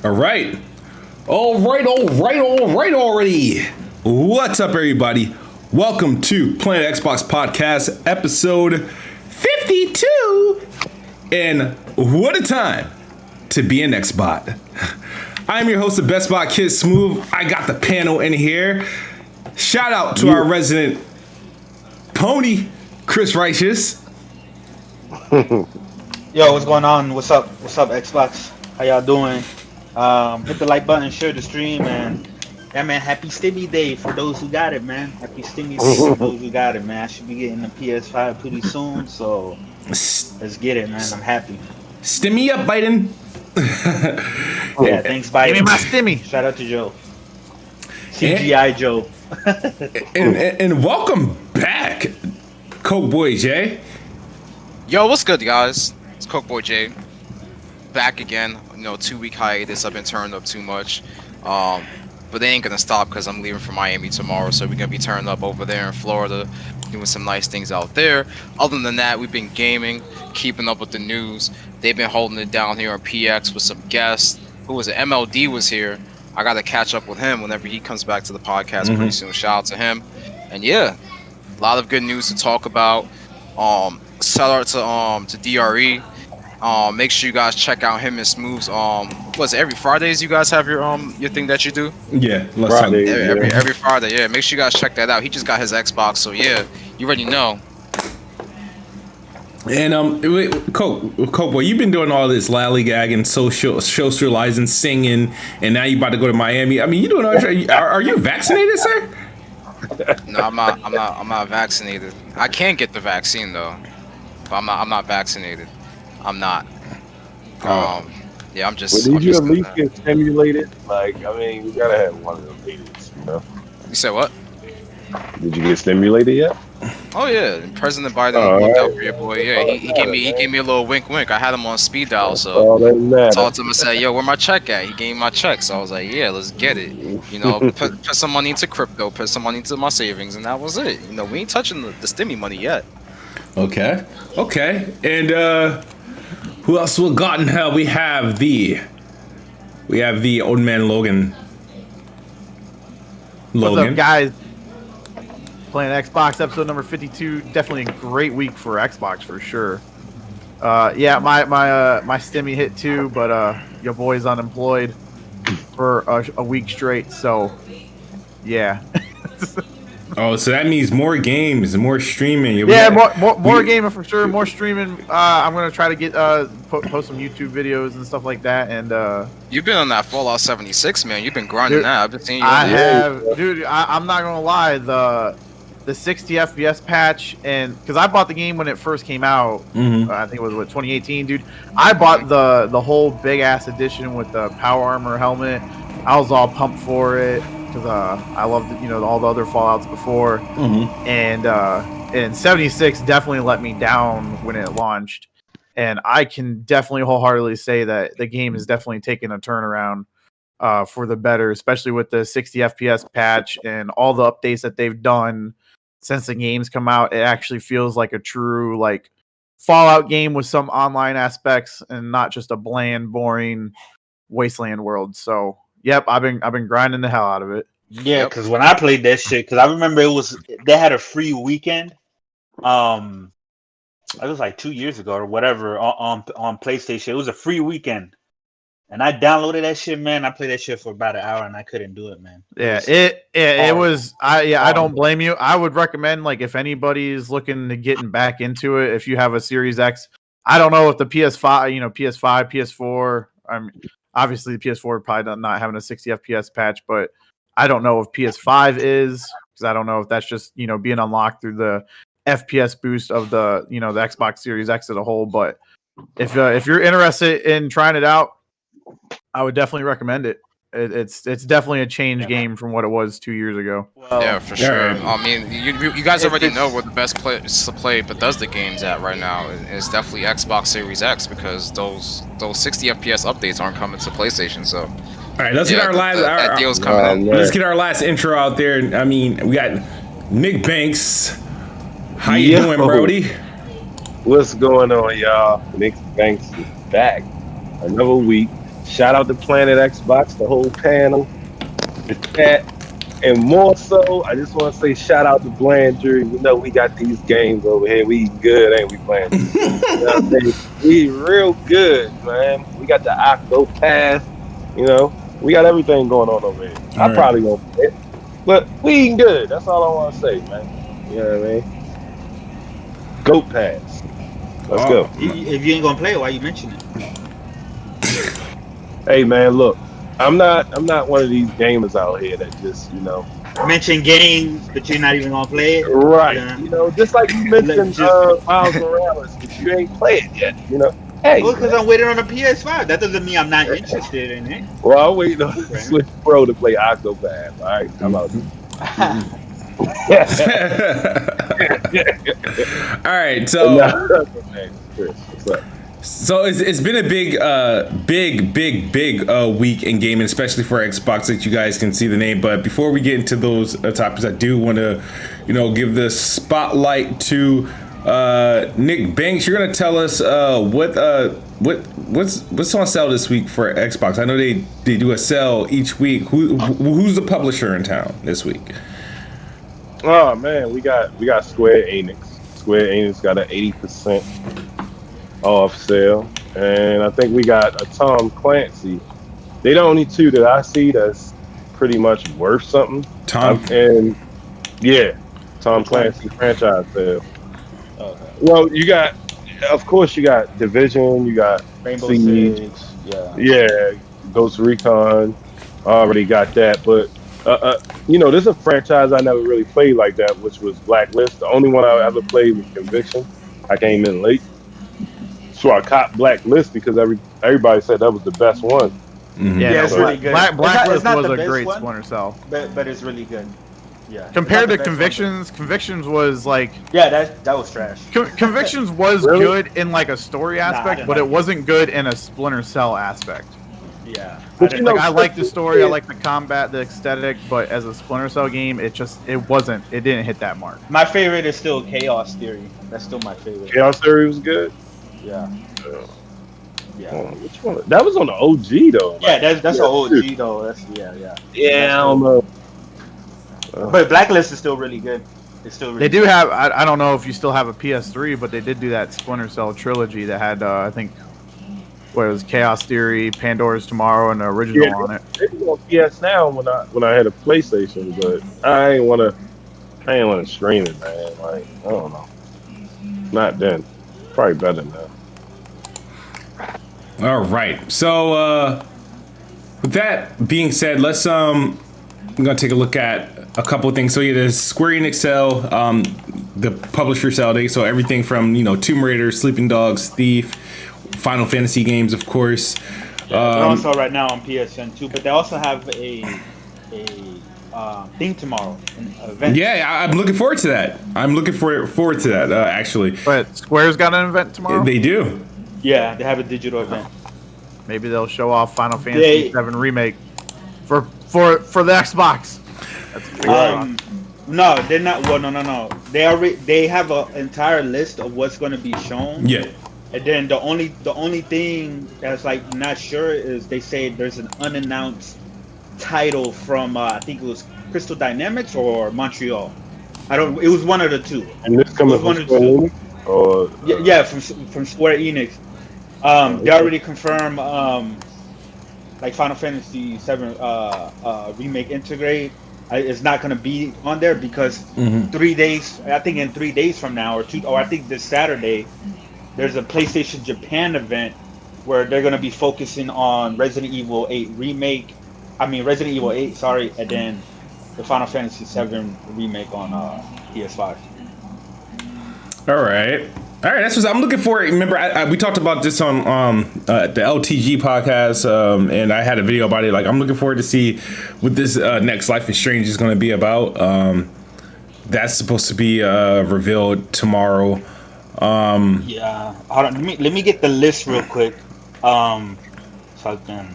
All right. All right already. What's up, everybody? Welcome to Planet Xbox Podcast, episode 52. And what a time to be an Xbot. I'm your host of Best Bot Kid Smooth. I got the panel in here. Shout out to our resident pony, Chris Righteous. Yo, what's going on? What's up? What's up, Xbox? How y'all doing? Hit the like button, share the stream, and yeah, man, happy Stimmy Day for those who got it, man. Happy Stimmy Day for those who got it, man. I should be getting the PS5 pretty soon, so let's get it, man. I'm happy. Stimmy up, Biden. Yeah, thanks, Biden. Give me my Stimmy. Shout out to Joe. CGI Joe. and welcome back, Coke Boy Jay. Yo, what's good, guys? It's Coke Boy Jay. Back again. 2-week hiatus. I've been turned up too much. But they ain't gonna stop because I'm leaving for Miami tomorrow, so we're gonna be turned up over there in Florida, doing some nice things out there. Other than that, we've been gaming, keeping up with the news. They've been holding it down here on PX with some guests. Who was it? MLD was here. I gotta catch up with him whenever he comes back to the podcast pretty soon. Shout out to him. And yeah, a lot of good news to talk about. Shout out to DRE. Make sure you guys check out him and Smooth's. Was it every Fridays you guys have your thing that you do? Yeah, Friday, every Friday. Yeah, make sure you guys check that out. He just got his Xbox, so yeah, you already know. And Coke Boy, you've been doing all this lollygagging, socializing, singing, and now you about to go to Miami. I mean, you doing all this? Are you vaccinated, sir? No, I'm not vaccinated. I can't get the vaccine though, but I'm not vaccinated. I'm not. Yeah, I'm just. But did you at least get stimulated? Like, I mean, you gotta have one of them meetings, you know? You said what? Did you get stimulated yet? Oh yeah, President Biden looked out for your boy. Yeah, he gave me a little wink. I had him on speed dial, so I talked to him and said, "Yo, where my check at?" He gave me my check, so I was like, "Yeah, let's get it." Put some money into crypto, put some money into my savings, and that was it. We ain't touching the stimmy money yet. Okay, and who else we got in hell? We have the old man Logan. What's up, guys? Playing Xbox, episode number 52. Definitely a great week for Xbox for sure. Yeah, my stimmy hit too, but your boy's unemployed for a week straight. So yeah. Oh, so that means more games, more streaming. Yeah, more gaming for sure, more streaming. I'm gonna try to get post some YouTube videos and stuff like that. And you've been on that Fallout 76, man. You've been grinding that. I've been seeing you. I have, dude. I'm not gonna lie. The 60 FPS patch, and because I bought the game when it first came out, I think it was 2018, dude. I bought the whole big ass edition with the power armor helmet. I was all pumped for it because I loved all the other Fallouts before, and 76 definitely let me down when it launched, and I can definitely wholeheartedly say that the game is definitely taking a turnaround for the better, especially with the 60 FPS patch and all the updates that they've done since the game's come out. It actually feels like a true Fallout game with some online aspects and not just a bland, boring wasteland world. So yep, I've been grinding the hell out of it. Yeah, because when I played that shit, because I remember they had a free weekend. It was like 2 years ago or whatever on PlayStation. It was a free weekend, and I downloaded that shit, man. I played that shit for about an hour, and I couldn't do it, man. Yeah, it was. I don't blame you. I would recommend if anybody's looking to getting back into it, if you have a Series X. I don't know if the PS5, PS4. I mean, obviously the PS4 probably not having a 60 FPS patch, but I don't know if PS5 is, because I don't know if that's just being unlocked through the FPS boost of the the Xbox Series X as a whole. But if you're interested in trying it out, I would definitely recommend it. It's definitely a change game from what it was 2 years ago. Well, yeah, for sure. I mean, you guys already know where the best place to play Bethesda games at right now. It's definitely Xbox Series X, because those 60 FPS updates aren't coming to PlayStation. So, all right, let's get our last. That deal's coming in. Let's get our last intro out there. I mean, we got NickBanks. How you doing, Brody? What's going on, y'all? NickBanks is back. Another week. Shout out to Planet Xbox, the whole panel, the chat. And more so, I just want to say shout out to Blandry. You know, we got these games over here. We good, ain't we, Blandry? You know what I'm saying? We real good, man. We got the Octopath. You know, we got everything going on over here. I probably won't play it, but we eating good. That's all I want to say, man. You know what I mean? Goat Pass. Let's go. If you ain't gonna play it, why you mention it? Hey, man, look. I'm not one of these gamers out here that just, you know, mention games, but you're not even gonna play it. Right. Yeah. You know, just like you mentioned Miles Morales, but you ain't played it yet. You know. Hey. Well, because I'm waiting on a PS5. That doesn't mean I'm not interested in it. Well, I'll wait on the Switch Pro to play Octopath. All right. How about All right. So. What's up? So it's been a big week in gaming, especially for Xbox, that you guys can see the name. But before we get into those topics, I do want to, give the spotlight to NickBanks. You're gonna tell us what's on sale this week for Xbox. I know they do a sale each week. Who's the publisher in town this week? Oh man, we got Square Enix. Square Enix got an 80% off sale, and I think we got a Tom Clancy. They the only two that I see that's pretty much worth something. Tom Clancy franchise sale. Well, you got Division, you got Rainbow Siege, Six, yeah, Ghost Recon. I already got that, but there's a franchise I never really played like that, which was Blacklist. The only one I ever played was Conviction. I came in late. So I caught Blacklist because everybody said that was the best one. Mm-hmm. Yeah, it's really good. Blacklist it's not was the a best great one, Splinter Cell. but it's really good. Yeah. Compared to Convictions, Convictions was like... Yeah, that was trash. Convictions was good in like a story aspect, but it wasn't good in a Splinter Cell aspect. Yeah. But I like the story, I like the combat, the aesthetic, but as a Splinter Cell game, it didn't hit that mark. My favorite is still Chaos Theory. That's still my favorite. Chaos Theory was good. Yeah. Which one? That was on the OG though. Yeah, that's an OG though. Yeah, I don't know. But Blacklist is still really good. It's still really They do have, I don't know if you still have a PS3, but they did do that Splinter Cell trilogy that had, I think, it was Chaos Theory, Pandora's Tomorrow, and the original on it. It was on PS Now when I had a PlayStation, but I ain't want to stream it, man. Like, I don't know. Not then. Probably better now. All right. So with that being said, let's I'm gonna take a look at a couple of things. So the Square Enix sale, the publisher sale day. So everything from Tomb Raider, Sleeping Dogs, Thief, Final Fantasy games, of course. they're also right now on PSN too, but they also have a thing tomorrow, an event. Yeah, I'm looking forward to that. Actually. But Square's got an event tomorrow? They do. Yeah, they have a digital event. Maybe they'll show off Final Fantasy VII Remake for the Xbox. No, they're not. Well, no. They have an entire list of what's going to be shown. Yeah. And then the only thing that's like not sure is they say there's an unannounced title from I think it was Crystal Dynamics or Montreal. It was one of the two. And this coming from Square Enix? Or yeah, from Square Enix. They already confirmed like Final Fantasy VII Remake Integrate. It's not going to be on there because 3 days. I think in 3 days from now, or I think this Saturday, there's a PlayStation Japan event where they're going to be focusing on Resident Evil 8 Resident Evil 8, sorry, and then the Final Fantasy VII Remake on PS5. All right, that's what I'm looking for. Remember, we talked about this on the LTG podcast, and I had a video about it. Like, I'm looking forward to see what this next Life is Strange is going to be about. That's supposed to be revealed tomorrow. Yeah, hold on. Let me get the list real quick, so I can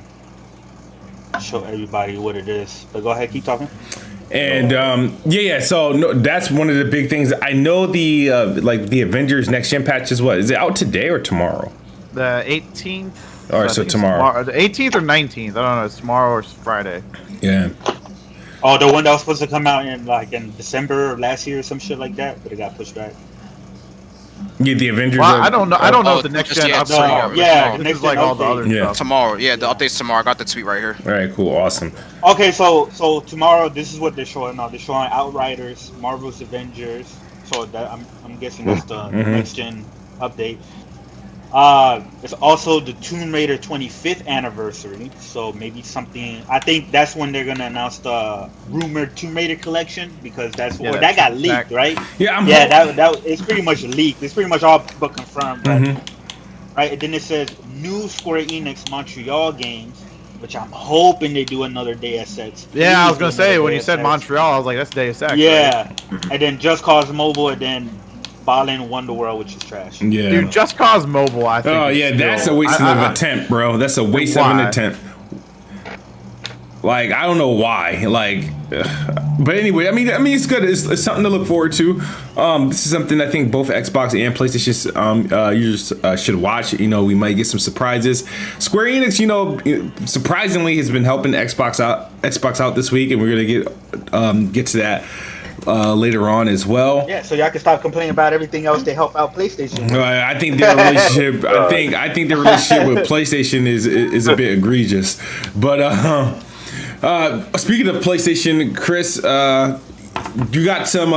show everybody what it is. But go ahead, keep talking. And so that's one of the big things. I know the Avengers Next Gen patch is what? Is it out today or tomorrow? The 18th. All right, I so think it's tomorrow. the 18th or 19th. I don't know. It's tomorrow or it's Friday. Yeah. Oh, the one that was supposed to come out in December of last year or some shit like that, but it got pushed back. Yeah, the Avengers. Well, I don't know. I don't know if the Oh, next just gen yet, update. tomorrow. Yeah, this next is like gen all the other update. Yeah. stuff. Tomorrow, yeah, the update's tomorrow. I got the tweet right here. All right, cool, awesome. Okay, so tomorrow this is what they're showing now. They're showing Outriders, Marvel's Avengers. So that I'm guessing that's the next gen update. It's also the Tomb Raider 25th anniversary. So maybe something. I think that's when they're gonna announce the rumored Tomb Raider collection because that's Yeah, that got that's leaked, right? Yeah, That it's pretty much leaked. It's pretty much all but confirmed, right? And then it says new Square Enix Montreal games, which I'm hoping they do another Deus Ex. Yeah, I was Please gonna do say another when you Deus said Ex. Montreal, I was like, that's Deus Ex. Yeah, and then Just Cause Mobile, and then Ballin Wonderworld, which is trash. Yeah. Right? Dude, Just Cause Mobile, I think. Oh is yeah, that's a still- waste of an attempt, bro. That's a waste of an Why? attempt. Like I don't know why. Like, but anyway, I mean, it's good. It's something to look forward to. This is something I think both Xbox and PlayStation users should watch. You know, we might get some surprises. Square Enix, you know, surprisingly has been helping Xbox out this week, and we're gonna get to that later on as well. Yeah, so y'all can stop complaining about everything else to help out PlayStation. I think their relationship. I think their relationship with PlayStation is a bit egregious. But speaking of PlayStation, Chris, you got some.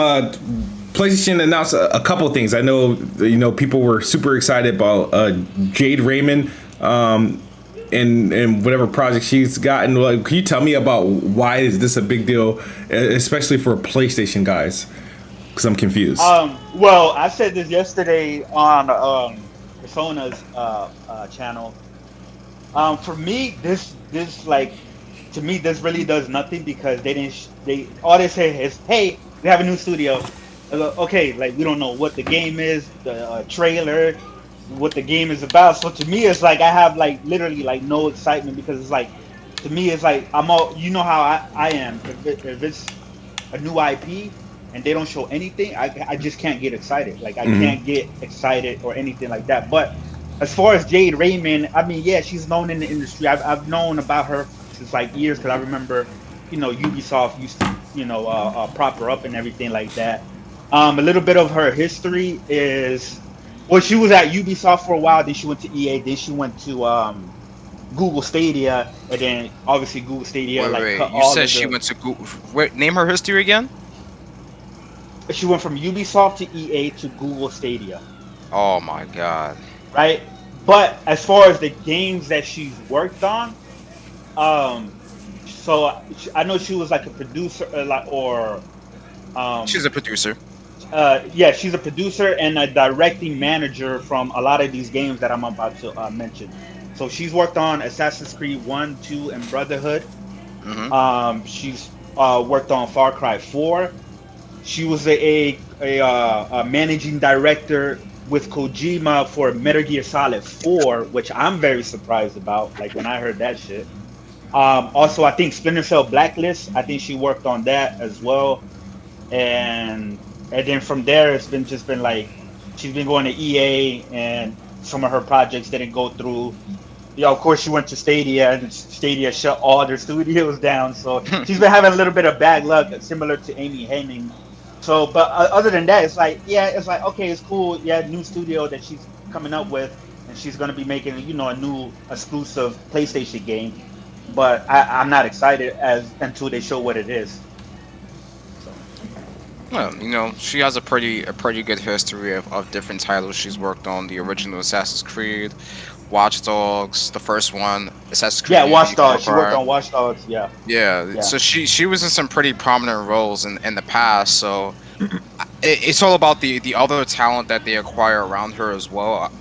PlayStation announced a couple of things. I know people were super excited about Jade Raymond and whatever project she's gotten. Like, can you tell me about why is this a big deal, especially for PlayStation guys? Because I'm confused. Well, I said this yesterday on Persona's channel. For me, this to me this really does nothing because they all they say is, hey, we have a new studio. Okay, like we don't know what the game is, the trailer, what the game is about. So to me, it's like I have like literally like no excitement because it's like to me it's like I'm all you know how I am. If it's a new IP and they don't show anything, I just can't get excited. Like I can't get excited or anything like that. But as far as Jade Raymond, I mean, yeah, she's known in the industry. I've known about her since like years because I remember, Ubisoft used to, prop her up and everything like that. A little bit of her history is, well, she was at Ubisoft for a while. Then she went to EA. Then she went to Google Stadia, and then obviously Google Stadia Wait, cut you all said of she the- went to Google. Wait, name her history again? She went from Ubisoft to EA to Google Stadia, Oh my god. right? But as far as the games that she's worked on, so I know she was like a producer, She's a producer. yeah, she's a producer and a directing manager from a lot of these games that I'm about to mention. So she's worked on Assassin's Creed 1, 2, and Brotherhood. She's worked on Far Cry 4. She was a managing director with Kojima for Metal Gear Solid 4, which I'm very surprised about, like when I heard that shit. Also, I think Splinter Cell Blacklist, I think she worked on that as well. And then from there, it's been like, she's been going to EA and some of her projects didn't go through. Yeah, of course, she went to Stadia and Stadia shut all their studios down. So she's been having a little bit of bad luck, similar to Amy Hennig. So, but other than that, it's like, yeah, it's like, okay, it's cool. Yeah, new studio that she's coming up with, and she's going to be making, a new exclusive PlayStation game. But I'm not excited until they show what it is. Well, she has a pretty good history of different titles she's worked on. The original Assassin's Creed, Watch Dogs, the first one, Assassin's Creed. Yeah, Watch Dogs. She Far Cry. worked on Watch Dogs. Yeah. Yeah, so she was in some pretty prominent roles in the past. So it's all about the other talent that they acquire around her as well.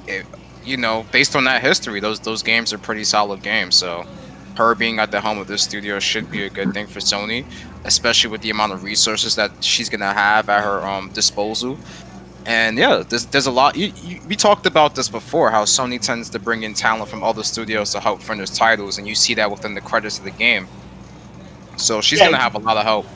Based on that history, those games are pretty solid games. So her being at the helm of this studio should be a good thing for Sony, especially with the amount of resources that she's gonna have at her disposal. And yeah, there's a lot. We talked about this before, how Sony tends to bring in talent from other studios to help furnish titles, and you see that within the credits of the game. So she's gonna have a lot of help.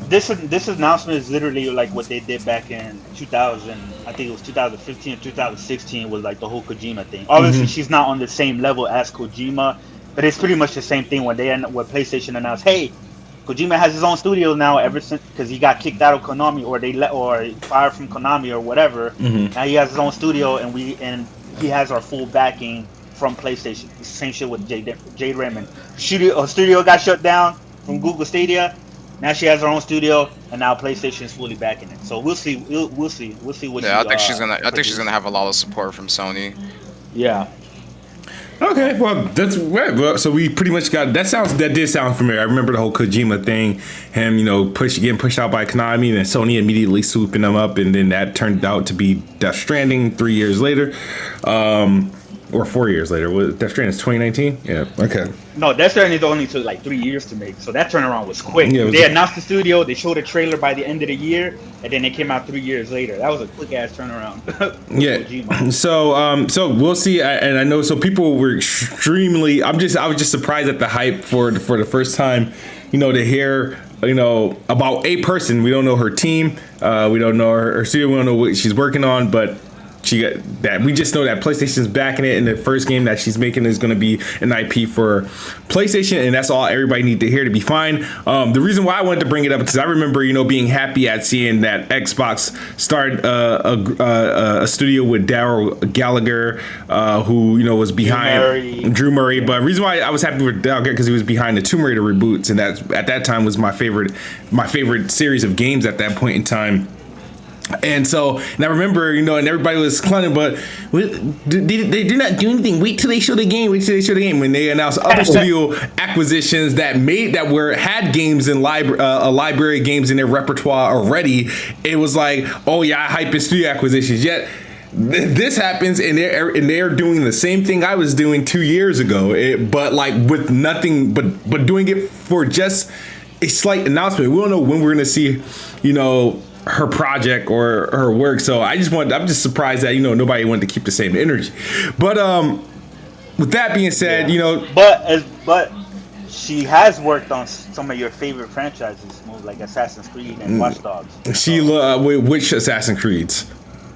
This announcement is literally like what they did back in 2000. I think it was 2015 or 2016 was like the whole Kojima thing. Obviously, she's not on the same level as Kojima, but it's pretty much the same thing when PlayStation announced, "Hey, Kojima has his own studio now ever since because he got kicked out of Konami or fired from Konami or whatever. Now he has his own studio and he has our full backing from PlayStation. It's the same shit with Jade Raymond. Studio got shut down from Google Stadia. Now she has her own studio, and now PlayStation is fully backing it. So we'll see. We'll see what. Yeah, I think she's gonna have a lot of support from Sony. Yeah. Okay, well that's right. Well, so we pretty much got that did sound familiar. I remember the whole Kojima thing, him getting pushed out by Konami, and then Sony immediately swooping him up, and then that turned out to be Death Stranding 3 years later, or 4 years later. Was Death Stranding 2019? Yeah. Okay. No, Death Stranding only took like 3 years to make, so that turnaround was quick. Yeah, they announced the studio, they showed a trailer by the end of the year, and then it came out 3 years later. That was a quick ass turnaround. Yeah. So we'll see. And I know people were extremely. I was just surprised at the hype for the first time. To hear about a person. We don't know her team. We don't know her studio. We don't know what she's working on, but. She got that. We just know that PlayStation's backing it, and the first game that she's making is going to be an IP for PlayStation, and that's all everybody needs to hear to be fine. The reason why I wanted to bring it up is because I remember, being happy at seeing that Xbox started a studio with Daryl Gallagher, who was behind Drew Murray. But the reason why I was happy with Gallagher because he was behind the Tomb Raider reboots, and that at that time was my favorite series of games at that point in time. And I remember, and everybody was clowning, but they did not do anything. Wait till they show the game. When they announced other studio acquisitions that had games in library games in their repertoire already, it was like, oh yeah, I hype in studio acquisitions. Yet this happens, and they're doing the same thing I was doing 2 years ago, but like with nothing, but doing it for just a slight announcement. We don't know when we're gonna see, her project or her work. So I'm just surprised that nobody wanted to keep the same energy. But with that being said, but she has worked on some of your favorite franchises, like Assassin's Creed and Watch Dogs. Which Assassin's Creeds?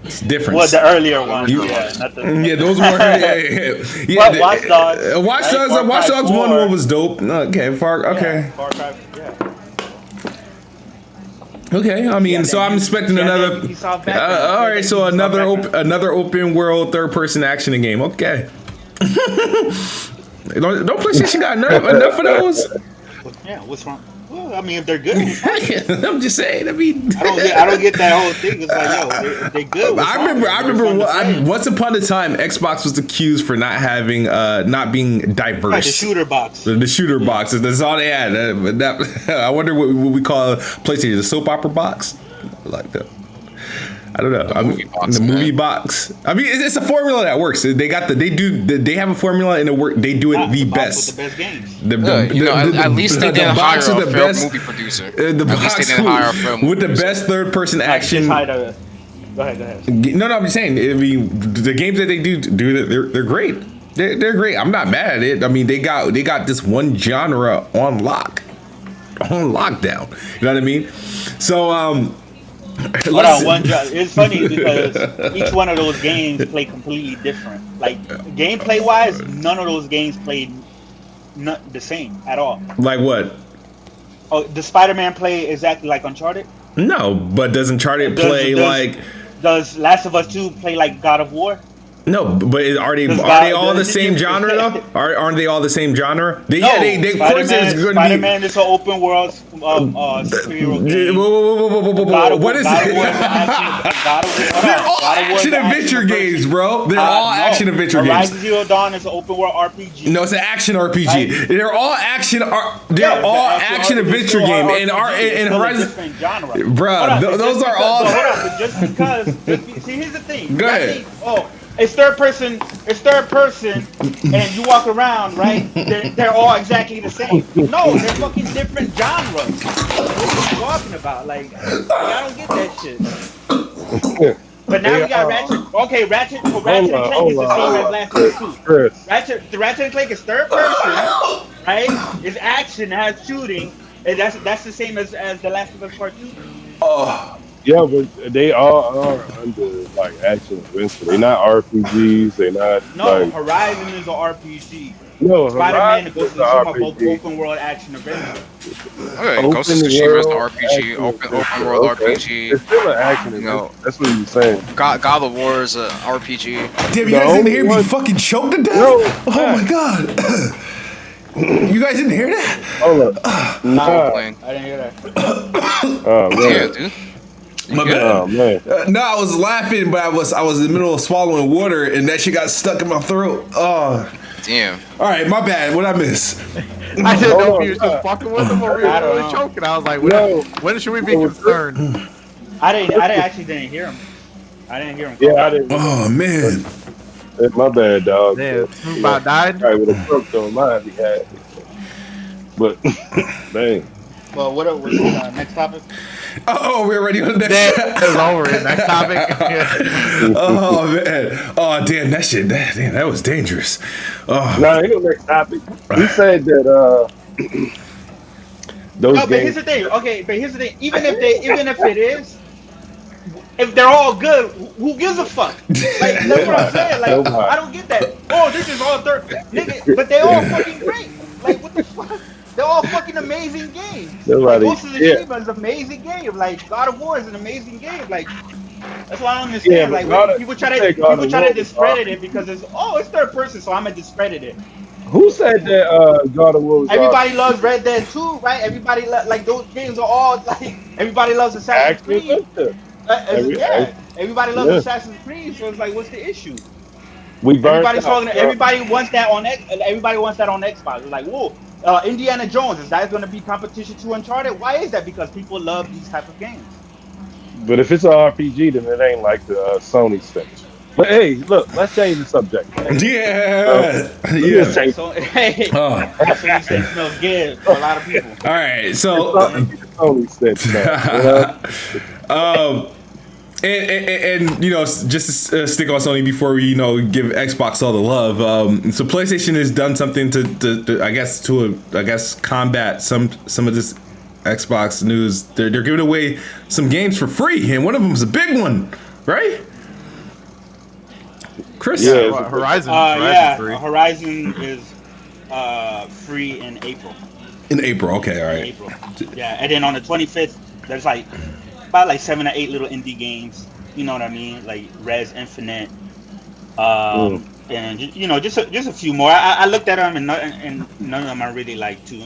It's different. Well, the earlier ones, those were But Watch Dogs. Watch Dogs 1 was dope. Okay, Far Cry, yeah. Okay, I mean, so I'm expecting another. All right, so another open world third person action game. Okay. don't PlayStation got enough of those? Yeah, what's wrong? Well, I mean, if they're good, I'm just saying. I mean, I don't get that whole thing. It's like, they're good. I remember. Once upon a time, Xbox was accused for not being diverse. Like the shooter box. The shooter boxes. That's all they had. I wonder what we call PlayStation, the soap opera box, like that. I don't know. The movie box. I mean, it's a formula that works. They have a formula and it work. They do it the best. With the best games. At least they didn't hire a film movie producer. The box with the best third person action. Go ahead. No, I'm just saying. I mean, the games that they do they're great. They're great. I'm not mad at it. I mean, they got this one genre on lockdown. You know what I mean? So it's funny because each one of those games play completely different. Like gameplay wise, none of those games played not the same at all. Like what? Oh, does Spider-Man play exactly like Uncharted? No, but does Uncharted play like? Does Last of Us 2 play like God of War? No, but are they all the same genre though? Aren't they all the same genre? They of course it's going to be. Spider-Man is an open world superhero game. Whoa. What is it? They're all action adventure games, bro. They're all action adventure games. Horizon Zero Dawn is an open world RPG. No, it's an action RPG. Right? They're all action. They're all action adventure game. And Horizon, bro. Those are all. Hold on, but just because. See, here's the thing. Go ahead. It's third person, and you walk around, right? They're all exactly the same. No, they're fucking different genres. What are you talking about? Like I don't get that shit. But now we got Ratchet. Okay, Ratchet and Clank is the same as Last of Us 2. Ratchet and Clank is third person, right? It's action, it has shooting, and that's the same as The Last of Us Part 2. Yeah, but they all are under like action adventure. They're not RPGs. They're not No, like Horizon is an RPG. no. Spider-Man Horizon and Ghost is of an Tsushima are both RPG. open world action adventure. Okay, Ghost of Open Tsushima is the world RPG, action open adventure. world Okay. RPG. It's still an action You adventure. know, That's what you're saying. God of War is an RPG. Damn, you The guys didn't only hear me one- fucking choke to death? No, Oh my god. You guys didn't hear that? Hold up. Nah. Playing. I didn't hear that. Oh Yeah, man. dude. My Yeah. bad. Oh man. No, I was laughing, but I was in the middle of swallowing water, and that shit got stuck in my throat. Oh, Damn. all right, my bad. What I miss? I didn't Hold know on, if you were just fucking with him or we I were don't really know. choking. I was like, No. when should we be No, concerned? I actually didn't hear him. I didn't hear him. Yeah, I didn't. Oh man. My bad, dog. Damn, Snoop about died. All right, with a truck on mine, he had. But dang. Well, what's the next topic? Oh, we're already on the next. Damn, it's over. Next topic. Yeah. Oh man. Oh damn, that shit. That was dangerous. Oh. Nah, ain't no next topic. He said that those No, but here's games. the thing. Okay, but here's the thing. Even if it is, if they're all good, who gives a fuck? Like that's what I'm saying. Like Nobody. I don't get that. Oh, this is all third, nigga. But they all fucking great. Like what the fuck? They're all fucking amazing games. Like, Nobody. Ghost of Tsushima is an amazing game. Like God of War is an amazing game. Like that's why I don't understand. Yeah, but like God of- people try you say to God of War was discredit it because it's third person, so I'm gonna discredit it. Who said that God of War was Everybody loves Red Dead 2, right? Everybody like those games are all like everybody loves Assassin's actually Creed. adventure? Everybody loves Yeah. Assassin's Creed, so it's like, what's the issue? We burned Everybody's out. talking. Everybody wants that on Everybody wants that on Xbox. It's like, whoa, Indiana Jones, is that going to be competition to Uncharted? Why is that? Because people love these type of games. But if it's an RPG, then it ain't like the Sony stuff. But hey, look, let's change the subject. Yeah. Let's Yeah. change- So hey, Oh. that's what you say smells good for a lot of people. All right. So. Sony stuff. And you know, just to stick on Sony before we give Xbox all the love. So PlayStation has done something to I guess combat some of this Xbox news. They're giving away some games for free, and one of them is a big one, right? Chris, Yeah. What, Horizon. Yeah, Horizon 3. Horizon is free in April. in April. Okay, all right. April. Yeah, and then on the 25th, there's like about like 7 or 8 little indie games. You know what I mean? Like Res Infinite, and just a few more. I looked at them and none of them are really like too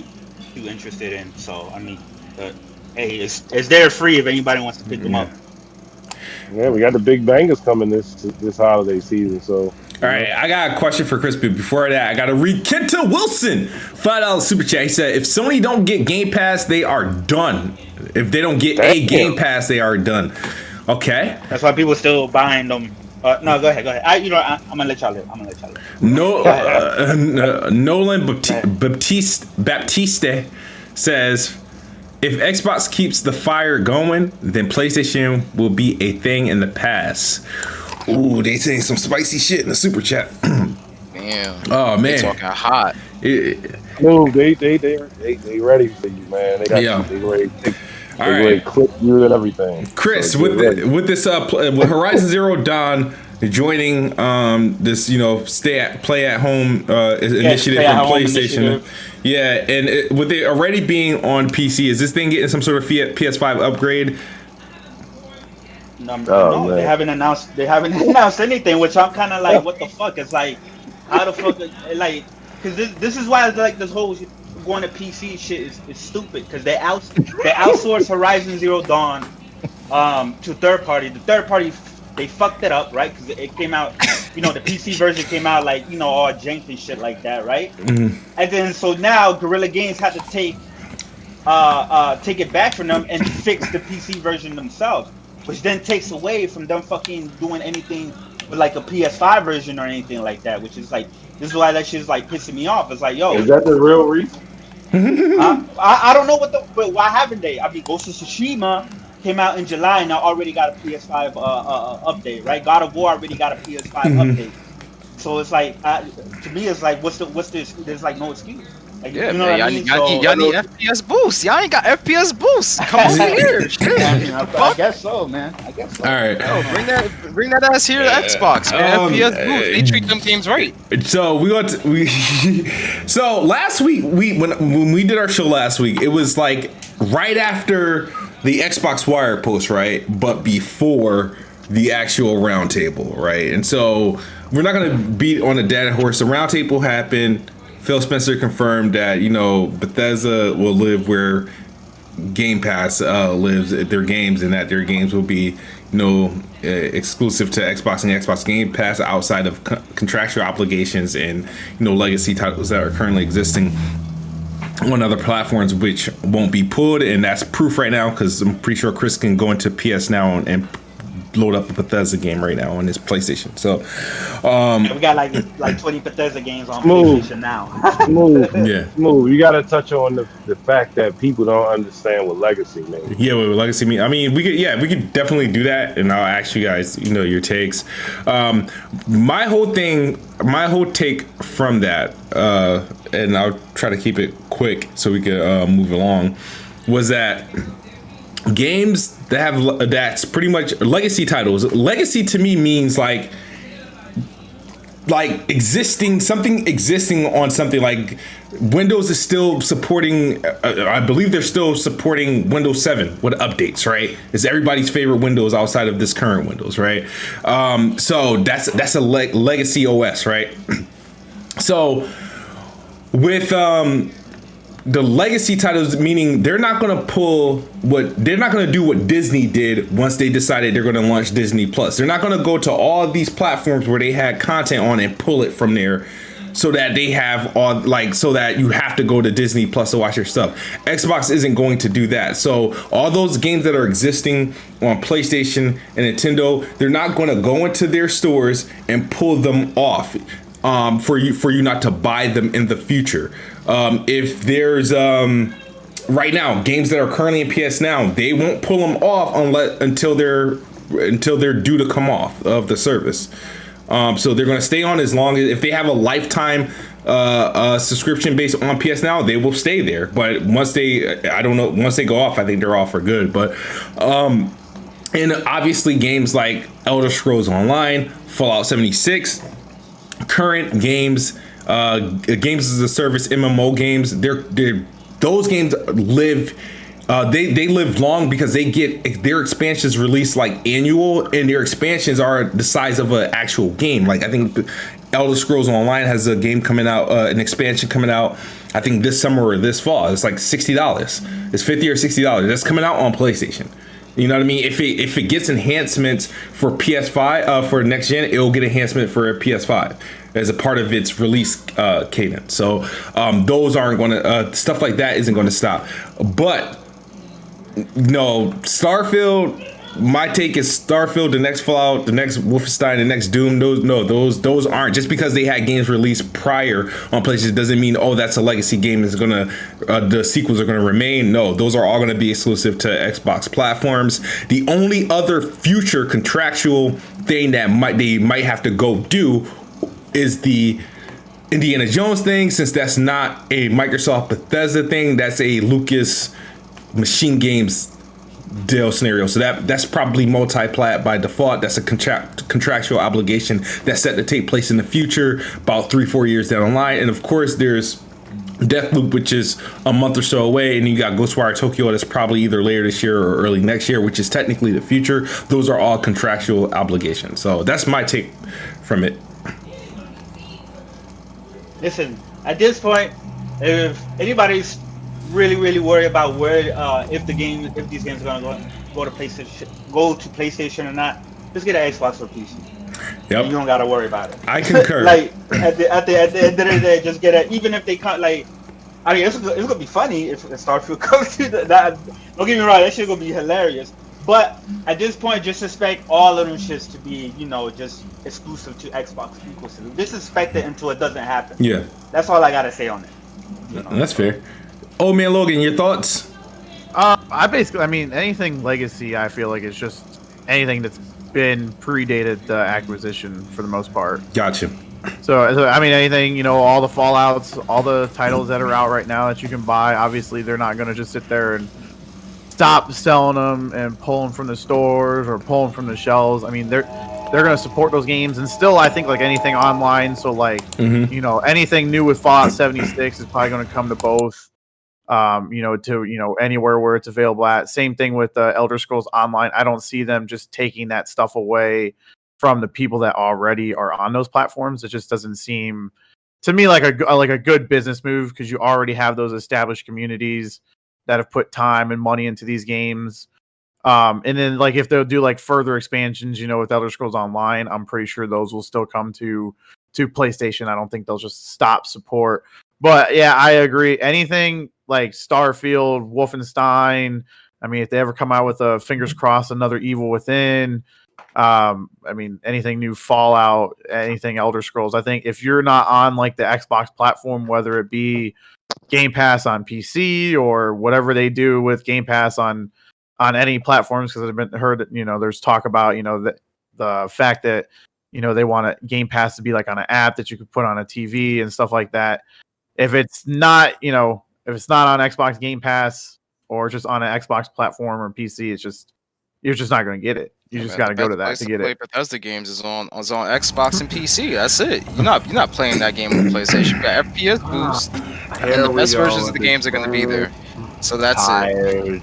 interested in. So I mean, hey, it's there free if anybody wants to pick them up. Yeah, we got the big bangers coming this holiday season. So All right, I got a question for Chris, but before that, I got to read Kenta Wilson, $5 super chat. He said, if Sony don't get Game Pass, they are done. If they don't get a Game Pass, they are done. Okay. That's why people still buying them. No, go ahead. I'm gonna let y'all live. No, Nolan Baptiste says, if Xbox keeps the fire going, then PlayStation will be a thing in the past. Ooh, they saying some spicy shit in the super chat. Damn. Oh They man, talking hot. no, they ready for you, man. They got Yeah. they ready. All They ready right, to clip you and everything. Chris, So with get ready. this with Horizon Zero Dawn joining this play at home initiative play at from home PlayStation. initiative. Yeah, and with it already being on PC, is this thing getting some sort of PS5 upgrade? No, man. they haven't announced. They haven't announced anything, which I'm kind of like, what the fuck? It's like, how the fuck? Like, because this is why like this whole going to PC shit is stupid. Because they outsourced Horizon Zero Dawn to third party. The third party they fucked it up, right? Because it came out, the PC version came out like all jank and shit like that, right? Mm-hmm. And then so now Guerrilla Games had to take it back from them and fix the PC version themselves. Which then takes away from them fucking doing anything with like a PS5 version or anything like that. Which is like, this is why that shit's like pissing me off. It's like, yo, Is that the real reason? I don't know but why haven't they? I mean, Ghost of Tsushima came out in July and I already got a PS5 update, right? God of War already got a PS5 update. So it's like, to me, it's like, what's this? There's like no excuse. Like, Yeah, you know man. what I mean? Y'all need FPS boost. Y'all ain't got FPS boost. Come over here. Shit. I mean, I guess so, man. I guess so. All right. Yo, bring that ass here to Xbox, man. FPS boost. They treat them games right. So so last week when we did our show last week, it was like right after the Xbox Wire post, right? But before the actual roundtable, right? And so we're not gonna beat on a dead horse. The roundtable happened. Phil Spencer confirmed that, you know, Bethesda will live where Game Pass lives, their games, and that their games will be, you know, exclusive to Xbox and Xbox Game Pass outside of contractual obligations and, you know, legacy titles that are currently existing on other platforms, which won't be pulled. And that's proof right now, because I'm pretty sure Chris can go into PS Now and load up a Bethesda game right now on his PlayStation. So we got like 20 Bethesda games on Smooth. PlayStation Now. Smooth. yeah. Smooth. You got to touch on the fact that people don't understand what legacy means. Yeah, what legacy mean? I mean, we could definitely do that, and I'll ask you guys, you know, your takes. My whole take from that, and I'll try to keep it quick so we can move along, was that games that have that's pretty much legacy titles. Legacy to me means like existing on something. Like Windows is still supporting, I believe they're still supporting Windows 7 with updates, right? It's everybody's favorite Windows outside of this current Windows, right? So that's a legacy OS, right? So with the legacy titles, meaning they're not going to do what Disney did once they decided they're going to launch Disney Plus. They're not going to go to all these platforms where they had content on and pull it from there, so that they have so that you have to go to Disney Plus to watch your stuff. Xbox isn't going to do that. So all those games that are existing on PlayStation and Nintendo, they're not going to go into their stores and pull them off for you not to buy them in the future. If there's right now games that are currently in PS Now, they won't pull them off until they're due to come off of the service. So they're going to stay on as long as, if they have a lifetime subscription based on PS Now, they will stay there. But once they go off, I think they're off for good. But and obviously games like Elder Scrolls Online, Fallout 76, current games, games as a service, MMO games, those games live. They live long because they get their expansions released like annual, and their expansions are the size of an actual game. Like I think Elder Scrolls Online has a game coming out, an expansion coming out, I think this summer or this fall. It's like $60. It's $50 or $60. That's coming out on PlayStation. You know what I mean? If it gets enhancements for PS5 for next gen, it'll get enhancement for PS5 as a part of its release cadence. So those aren't going to stuff like that isn't going to stop. But no, Starfield. My take is Starfield, the next Fallout, the next Wolfenstein, the next Doom. Those aren't, just because they had games released prior on PlayStation doesn't mean that's a legacy game. Is gonna the sequels are gonna remain. No, those are all gonna be exclusive to Xbox platforms. The only other future contractual thing that they might have to go do is the Indiana Jones thing, since that's not a Microsoft Bethesda thing. That's a Lucas Machine Games deal scenario. So that's probably multi-plat by default. That's a contractual obligation that's set to take place in the future, about 3-4 years down the line. And of course there's Deathloop, which is a month or so away, and you got Ghostwire Tokyo that's probably either later this year or early next year, which is technically the future. Those are all contractual obligations. So that's my take from it. Listen, at this point, if anybody's really worried about where if these games are gonna go to PlayStation or not, just get an Xbox or PC. Yep. You don't gotta worry about it. I concur. Like at the end of the day, just get it. Even if they can't, like, I mean, it's gonna be funny if Starfield comes to that. Don't get me wrong, that shit gonna be hilarious. But at this point, just expect all of them shits to be, just exclusive to Xbox ecosystem. Just expect it until it doesn't happen. Yeah. That's all I gotta say on it. That's fair. Oh man, Logan, your thoughts? I mean, anything legacy, I feel like it's just anything that's been predated the acquisition for the most part. Gotcha. So I mean, anything, all the Fallouts, all the titles that are out right now that you can buy. Obviously, they're not going to just sit there and stop selling them and pull them from the stores or pull them from the shelves. I mean, they're going to support those games, and still, I think like anything online. So like, anything new with Fallout 76 is probably going to come to both. To anywhere where it's available at. Same thing with Elder Scrolls Online. I don't see them just taking that stuff away from the people that already are on those platforms. It just doesn't seem to me like a good business move, because you already have those established communities that have put time and money into these games. And then like if they'll do like further expansions, with Elder Scrolls Online, I'm pretty sure those will still come to PlayStation. I don't think they'll just stop support. But yeah, I agree. Anything like Starfield, Wolfenstein. I mean, if they ever come out with a fingers crossed another Evil Within, I mean, anything new Fallout, anything Elder Scrolls. I think if you're not on like the Xbox platform, whether it be Game Pass on PC or whatever they do with Game Pass on any platforms, because I've been heard that there's talk about the fact that they want Game Pass to be like on an app that you could put on a TV and stuff like that. If it's not, if it's not on Xbox Game Pass or just on an Xbox platform or PC, you're just not going to get it. You just got to go to that to get it. Bethesda games is on Xbox and PC. That's it. You're not playing that game on PlayStation. You got FPS boost, and the best versions of the games are going to be there. So that's it.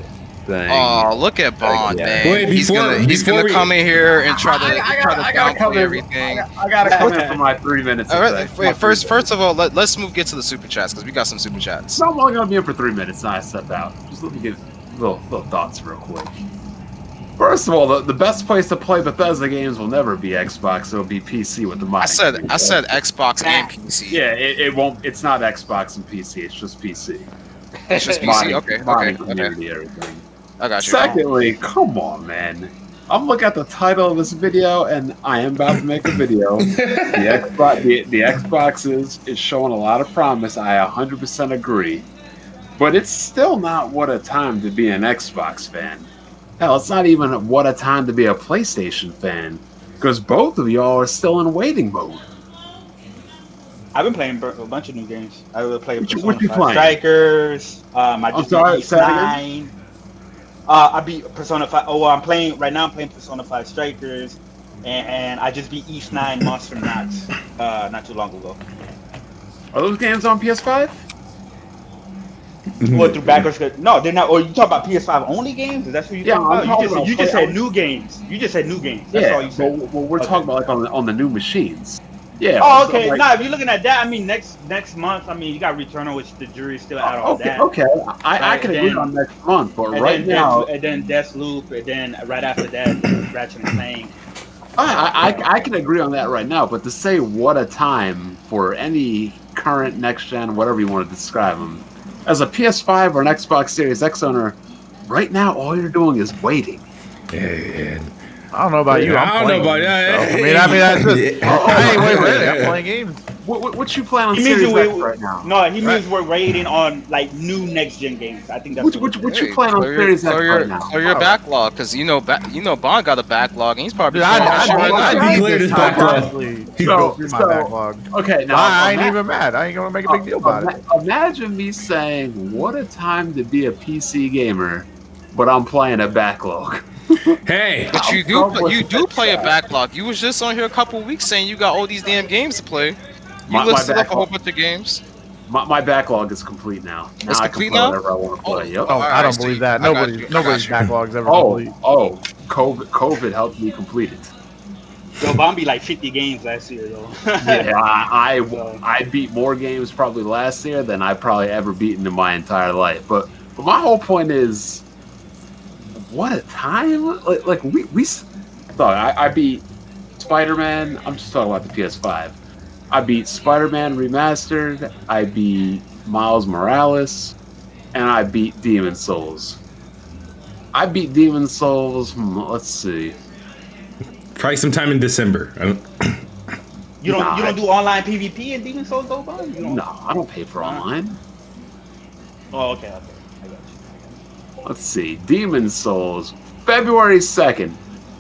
Oh, look at Bond, man. Wait, he's gonna come in here and try to downplay everything. I gotta come in for my 3 minutes. All right, wait, first of all, let's get to the super chats, because we got some super chats. No, I'm only gonna be in for 3 minutes, and I step out. Just let me get little thoughts real quick. First of all, the best place to play Bethesda games will never be Xbox. It'll be PC with the mic. I said Xbox and PC. Yeah, it won't. It's not Xbox and PC. It's just PC. It's just PC. Okay. Everything. I got you. Secondly, come on, man. I'm looking at the title of this video, and I am about to make a video. the Xbox is showing a lot of promise. I 100% agree. But it's still not what a time to be an Xbox fan. Hell, it's not even what a time to be a PlayStation fan. Because both of y'all are still in waiting mode. I've been playing a bunch of new games. I will play What you Persona 5 playing? Strikers. I just beat East 9. I beat Persona 5. Oh, I'm playing Persona 5 Strikers, and I just beat East 9 Monster Knots not too long ago. Are those games on PS5? What, through backwards? No, they're not. Or you talk about PS5 only games? Is that what you're talking about? You just said new games. You just said new games. That's all you said. Well, we're talking about like on the new machines. Yeah. Oh, okay. If you're looking at that, I mean, next month, I mean, you got Returnal, which the jury's still out on that. Okay. I can agree on next month, but right now, and then Deathloop, and then right after that, Ratchet and Clank. I can agree on that right now, but to say what a time for any current next gen, whatever you want to describe them, as a PS5 or an Xbox Series X owner, right now all you're doing is waiting. Yeah. I don't know about you. I don't know about you. I mean, that's just. Hey, wait, really? I'm playing games. What you playing on Series X right now? No, he means we're waiting on like new next gen games. I think that's what you playing on Series X right now. Clear your backlog, because Bond got a backlog, and he's probably. I cleared his backlog. He go through my backlog. Okay, now I ain't even mad. I ain't gonna make a big deal about it. Imagine me saying, "What a time to be a PC gamer," but I'm playing a backlog. Hey, but you do play a backlog. You was just on here a couple weeks saying you got all these damn games to play. You listed up a whole bunch of games. My backlog is complete now. It's complete now? Whatever I want to play. Yep. Oh, I don't believe that. Nobody's backlog's ever complete. COVID helped me complete it. Yo, Bomb beat like 50 games last year, though. Yeah, I beat more games probably last year than I probably ever beaten in my entire life. But my whole point is, what a time! Like we thought I beat Spider-Man. I'm just talking about the PS5. I beat Spider-Man Remastered. I beat Miles Morales, and I beat Demon Souls. I beat Demon Souls. Let's see. Try sometime in December. You don't do online PvP in Demon Souls though, Bob? No, I don't pay for online. Oh, okay. I got you. Let's see. Demon Souls, February 2nd.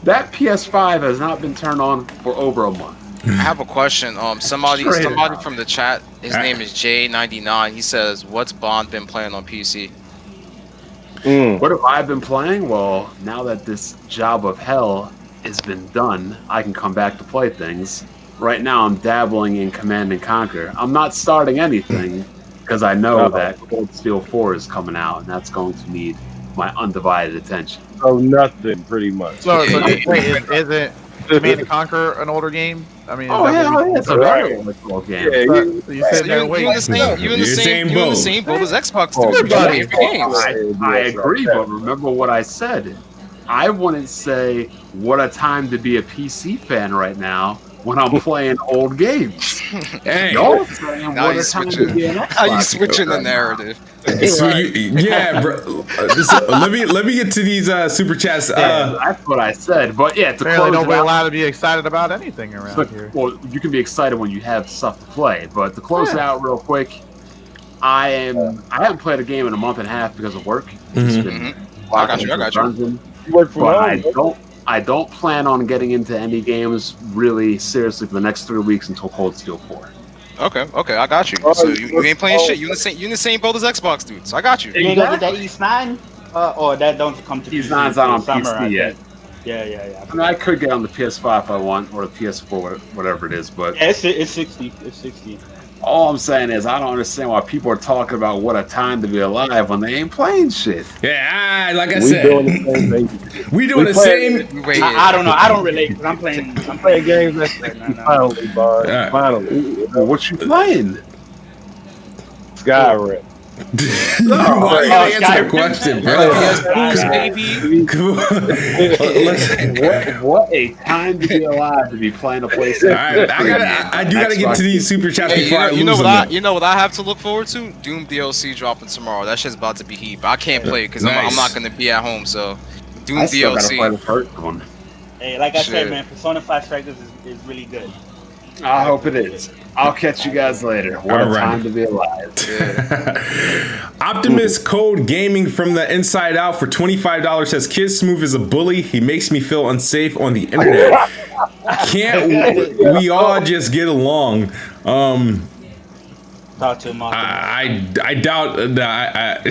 That PS5 has not been turned on for over a month. I have a question. Somebody Straight up. from the chat. His name is J99. He says, "What's Bond been playing on PC?" What have I been playing? Well, now that this job of hell has been done, I can come back to play things. Right now, I'm dabbling in Command and Conquer. I'm not starting anything because I know that Cold Steel 4 is coming out, and that's going to need my undivided attention. Oh, nothing, pretty much. So Yeah. wait, isn't Command and Conquer an older game? I mean, Oh, is that yeah, what it's a very old game. Yeah, you, you- you said there, You wait, in the same boat as Xbox. Oh, Dude. buddy. Every games. I agree, but remember what I said. I wouldn't say what a time to be a PC fan right now when I'm playing old games. Hey, Y'all saying Now what you a time to switching. be an How you Xbox switching the fan right now. narrative? so yeah, bro. Let me get to these super chats. Yeah, that's what I said. But yeah, to apparently close it nobody out, allowed to be excited about anything around but, here. well, you can be excited when you have stuff to play. But to close it out real quick, I haven't played a game in a month and a half because of work. Just been I got you. dungeon. You work from But home. I don't plan on getting into any games really seriously for the next 3 weeks until Cold Steel 4. Okay, I got you. So you ain't playing shit. You in the same boat as Xbox, dude. So I got you. You ain't gonna get that East 9? Or that don't come to East PC 9's not on until summer, PC I yet. think. Yeah. I mean, I could get on the PS5 if I want, or the PS4, whatever it is. But Yeah, it's 60. It's 60. all I'm saying is, I don't understand why people are talking about what a time to be alive when they ain't playing shit. Yeah, like I We said, doing the same thing. we doing the playing- same. Wait, I don't know. I don't relate because I'm playing Games that's finally, Bond. Yeah. Finally. Well, what you playing? Skyrim. You gotta answer the Skyrim. question, bro. baby. Come on. What a time to be alive to be playing a All PlayStation. right, I do gotta get to these super chats Hey, before I lose them. you know what I have to look forward to? Doom DLC dropping tomorrow. That shit's about to be heat. But I can't play it because Nice. I'm not gonna be at home. So Doom I still gotta DLC. play the first one. Hey, like I said, Shit. man, Persona 5 Strikers is really good. I hope it is. I'll catch you guys later. What All a right. time to be alive. Optimus Code Gaming from the Inside Out for $25 says, "Kid Smooth is a bully. He makes me feel unsafe on the internet. Can't we all just get along?" Talk to him off. I doubt that.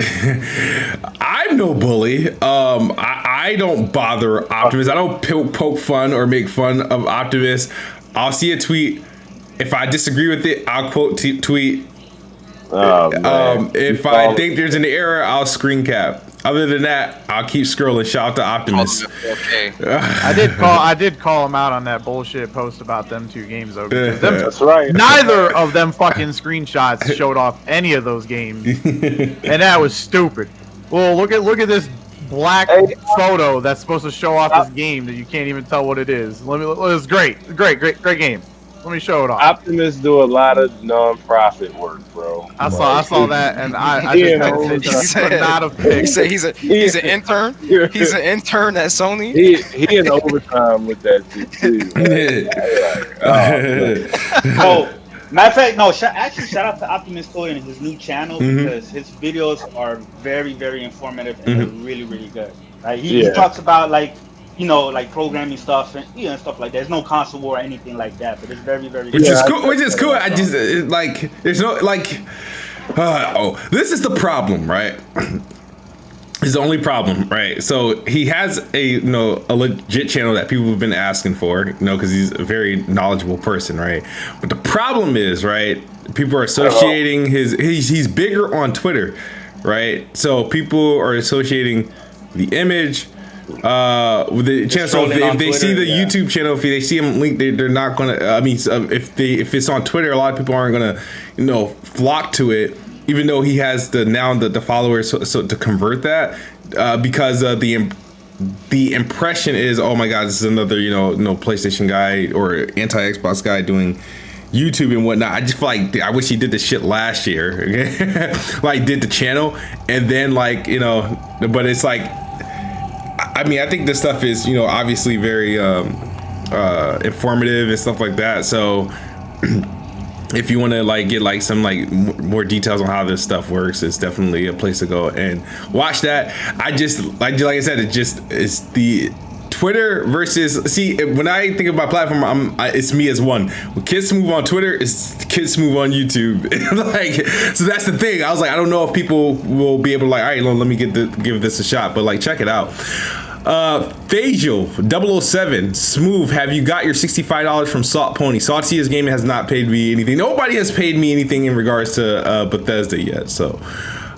I'm no bully. I don't bother Optimus. I don't poke fun or make fun of Optimus. I'll see a tweet. If I disagree with it, I'll quote tweet. Oh, man. If I think there's an error, I'll screen cap. Other than that, I'll keep scrolling. Shout out to Optimus. Okay. I did call him out on that bullshit post about them two games though. Because them, That's right. neither of them fucking screenshots showed off any of those games, and that was stupid. Well, look at this black photo that's supposed to show off this game that you can't even tell what it is. It's great game. Let me show it off. Optimists do a lot of non-profit work, bro. I saw that, and I Yeah, just said you could not have He picked. said he's an intern. He's an intern at Sony. He in overtime with that shit too. Oh, matter of fact, no. Actually, shout out to Optimus Code and his new channel because his videos are very, very informative and they're really, really good. Like he talks about like programming stuff and stuff like that. There's no console war or anything like that, but it's very, very Which good. is cool. Which is cool. I just like there's no like. This is the problem, right? It's the only problem, right? So he has a legit channel that people have been asking for, because he's a very knowledgeable person, right? But the problem is, right? People are associating he's bigger on Twitter, right? So people are associating the image with the channel. So if they see the YouTube channel, if they see him linked, they're not gonna. If it's on Twitter, a lot of people aren't gonna, flock to it. Even though he has the followers, so to convert that, because the impression is, oh my God, this is another PlayStation guy or anti-Xbox guy doing YouTube and whatnot. I just feel like I wish he did this shit last year, like did the channel and then but it's like. I mean, I think this stuff is, obviously very informative and stuff like that. So if you want to get some more details on how this stuff works, it's definitely a place to go and watch that. I just like I said, it's the Twitter versus when I think about platform, it's me as one. When Kids Move on Twitter, it's Kids Move on YouTube. Like, so that's the thing. I was like, I don't know if people will be able to, like, all right, let me give this a shot, but like, check it out. Facial 007 Smooth, have you got your $65 from Salt Pony? Saltiest Gaming has not paid me anything. Nobody has paid me anything in regards to Bethesda yet. So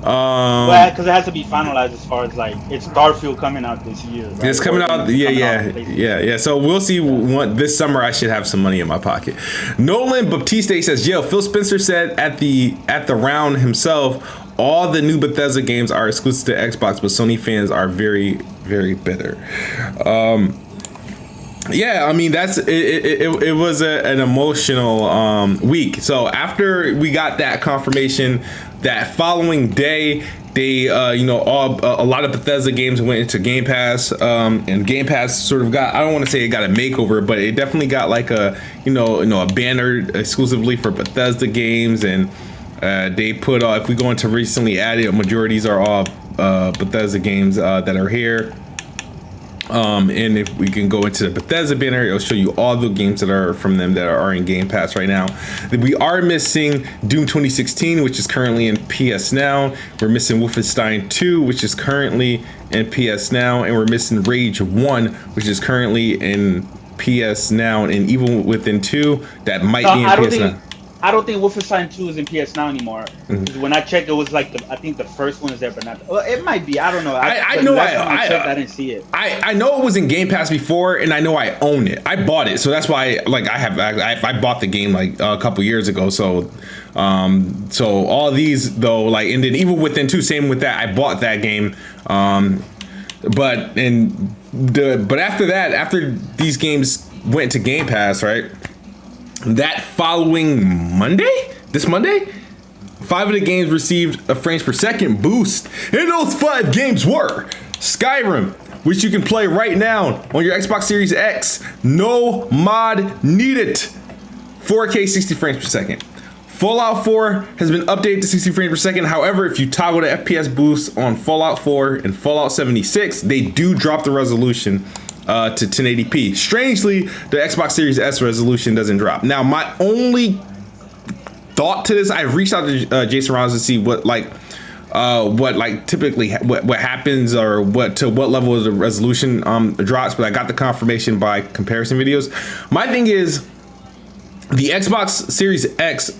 well, because it has to be finalized as far as like it's Starfield coming out this year. Right? It's coming out, yeah. So we'll see. This summer, I should have some money in my pocket. Nolan Baptiste says, "Yo, Phil Spencer said at the round himself, all the new Bethesda games are exclusive to Xbox, but Sony fans are very, very bitter." Yeah, I mean it was an emotional week. So after we got that confirmation, that following day, they a lot of Bethesda games went into Game Pass, and Game Pass sort of got, I don't want to say it got a makeover, but it definitely got like a banner exclusively for Bethesda games, and they put if we go into recently added, majorities are all Bethesda games that are here. And if we can go into the Bethesda banner, it'll show you all the games that are from them that are in Game Pass right now. We are missing Doom 2016, which is currently in PS Now. We're missing Wolfenstein 2, which is currently in PS Now, and we're missing Rage 1, which is currently in PS Now, and Evil Within 2 that might be in PS Now. I don't think Wolfenstein 2 is in PS Now anymore. Mm-hmm. When I checked, it was like I think the first one is there, but not. Well, it might be. I don't know. I know. I didn't see it. I know it was in Game Pass before, and I know I own it. I bought it, so that's why. Like I bought the game like a couple years ago. So, so all these though, like, and then Evil Within 2, same with that. I bought that game. But after that, after these games went to Game Pass, right? That following this Monday, 5 of the games received a frames per second boost. And those 5 games were Skyrim, which you can play right now on your Xbox Series X. No mod needed. 4K 60 frames per second. Fallout 4 has been updated to 60 frames per second. However, if you toggle the FPS boost on Fallout 4 and Fallout 76, they do drop the resolution to 1080p. Strangely, the Xbox Series S resolution doesn't drop. Now, my only thought to this, I reached out to Jason Ross to see what typically happens, or what level of the resolution drops, but I got the confirmation by comparison videos. My thing is, the Xbox Series X,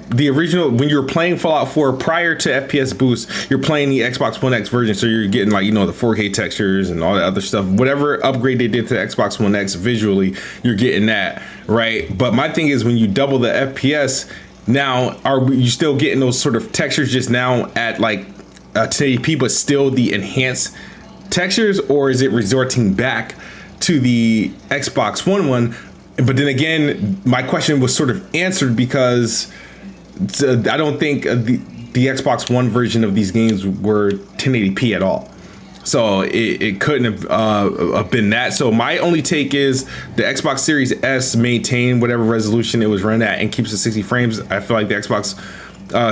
the original, when you were playing Fallout 4 prior to FPS boost, you're playing the Xbox One X version, so you're getting like, the 4K textures and all that other stuff. Whatever upgrade they did to the Xbox One X visually, you're getting that, right? But my thing is, when you double the FPS, now are you still getting those sort of textures just now at like 1080p, but still the enhanced textures, or is it resorting back to the Xbox One? But then again, my question was sort of answered, because I don't think the Xbox One version of these games were 1080p at all. So it couldn't have been that. So my only take is the Xbox Series S maintained whatever resolution it was run at and keeps it 60 frames. I feel like the Xbox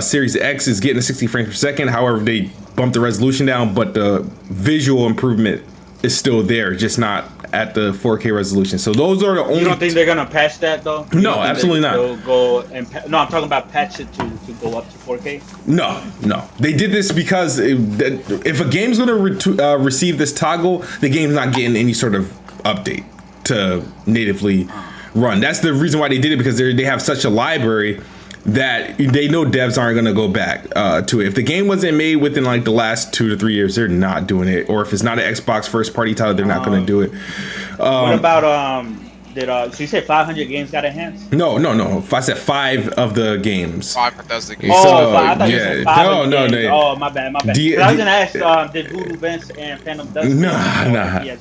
Series X is getting 60 frames per second. However, they bumped the resolution down, but the visual improvement is still there, just not at the 4K resolution. So those are the only. You don't think they're gonna patch that though? No, absolutely not. They'll go and no, I'm talking about patch it to go up to 4K. No. They did this because if a game's gonna receive this toggle, the game's not getting any sort of update to natively run. That's the reason why they did it, because they have such a library that they know devs aren't going to go back to it. If the game wasn't made within like the last 2 to 3 years, they're not doing it. Or if it's not an Xbox first party title, they're not going to do it. What about so you said 500 games got enhanced? No. I said 5 of the games. 5 Bethesda games. Oh, I thought you said 5 no. Oh, my bad. I was gonna ask, did Voodoo Vince and Phantom Dust? Nah. Okay.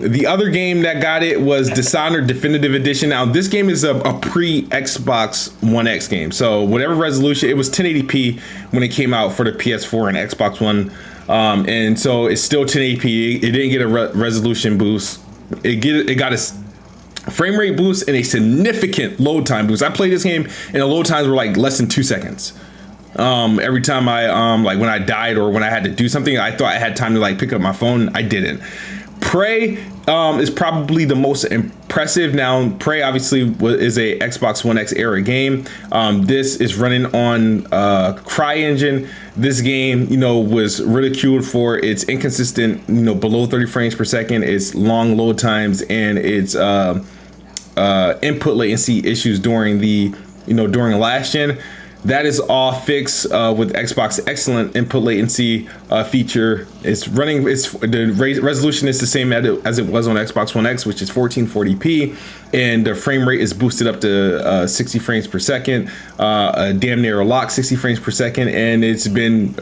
The other game that got it was Dishonored Definitive Edition. Now this game is a pre Xbox One X game, so whatever resolution, it was 1080p when it came out for the PS4 and Xbox One. And so it's still 1080p. It didn't get a resolution boost. It got a frame rate boost and a significant load time boost. I played this game and the load times were like less than 2 seconds. Every time I like when I died or when I had to do something, I thought I had time to like pick up my phone. I didn't. Prey is probably the most impressive. Now, Prey obviously is a Xbox One X era game. This is running on CryEngine. This game, was ridiculed for its inconsistent, below 30 frames per second, its long load times, and its input latency issues during during last gen. That is all fixed with Xbox excellent input latency feature. It's running. The resolution is the same as it was on Xbox One X, which is 1440p, and the frame rate is boosted up to 60 frames per second, damn near a lock 60 frames per second, and it's been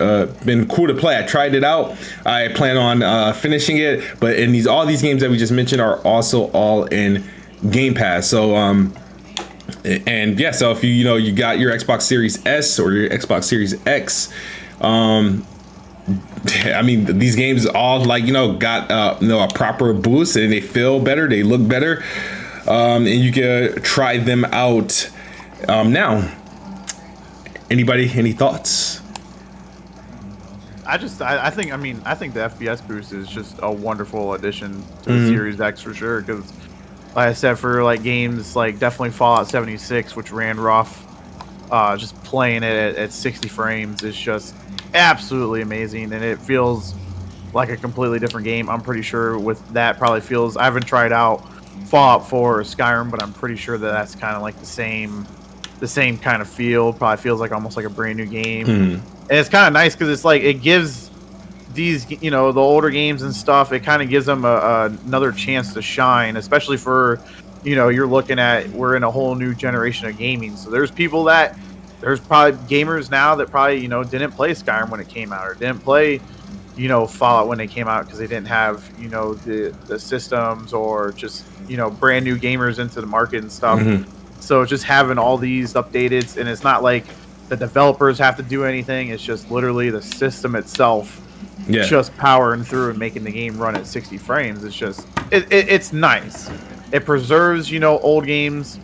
cool to play. I tried it out. I plan on finishing it, but all these games that we just mentioned are also all in Game Pass. So and yeah, so if you got your Xbox Series S or your Xbox Series X, I mean, these games all got a proper boost, and they feel better, they look better, and you can try them out now. Anybody, any thoughts? I think the FPS boost is just a wonderful addition to the Series X for sure, because like I said, for like games like definitely Fallout 76, which ran rough, just playing it at 60 frames is just absolutely amazing, and it feels like a completely different game. I'm pretty sure with that probably feels, I haven't tried out Fallout 4 or Skyrim, but I'm pretty sure that's kind of like the same kind of feel. Probably feels like almost like a brand new game. And it's kind of nice because it's like it gives these, the older games and stuff, it kind of gives them another chance to shine, especially for, you're looking at, we're in a whole new generation of gaming. So there's probably gamers now that probably, didn't play Skyrim when it came out, or didn't play, Fallout when they came out because they didn't have, the systems, or just, brand new gamers into the market and stuff. So just having all these updated, and it's not like the developers have to do anything. It's just literally the system itself just powering through and making the game run at 60 frames. It's just it's nice. It preserves old games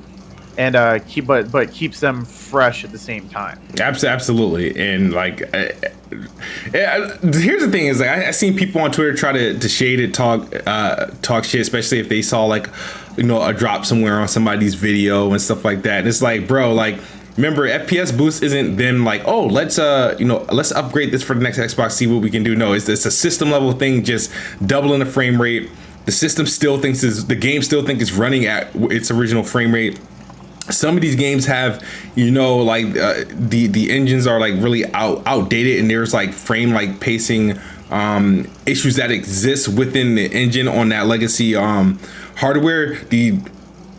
and keeps them fresh at the same time. Absolutely. And here's the thing is, I seen people on Twitter try to shade it, talk shit, especially if they saw a drop somewhere on somebody's video and stuff like that. And it's like, bro, remember, FPS boost isn't them let's upgrade this for the next Xbox, see what we can do. No, it's a system level thing, just doubling the frame rate. The system still thinks the game still thinks it's running at its original frame rate. Some of these games have, the engines are really outdated, and there's frame pacing issues that exist within the engine on that legacy hardware. The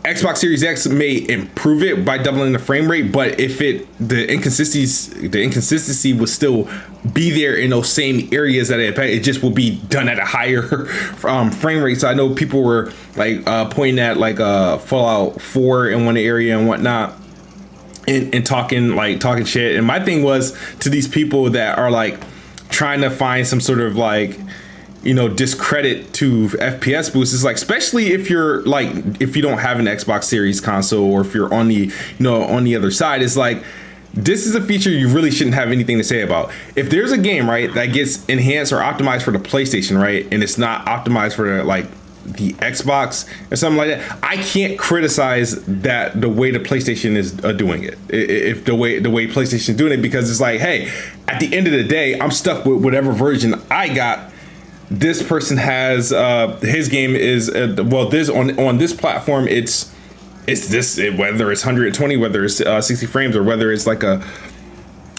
Xbox Series X may improve it by doubling the frame rate, but if the inconsistency will still be there in those same areas that it just will be done at a higher frame rate. So I know people were pointing at Fallout 4 in one area and whatnot, and talking shit. And my thing was to these people that are trying to find some sort of discredit to FPS boost is especially if you're if you don't have an Xbox Series console, or if you're on the on the other side, it's this is a feature you really shouldn't have anything to say about. If there's a game that gets enhanced or optimized for the PlayStation, and it's not optimized for the Xbox or something like that, I can't criticize that the way the PlayStation is doing it. If the way PlayStation is doing it, because it's hey, at the end of the day, I'm stuck with whatever version I got. This person has his game is this on this platform. It's this, whether it's 120, whether it's 60 frames, or whether it's a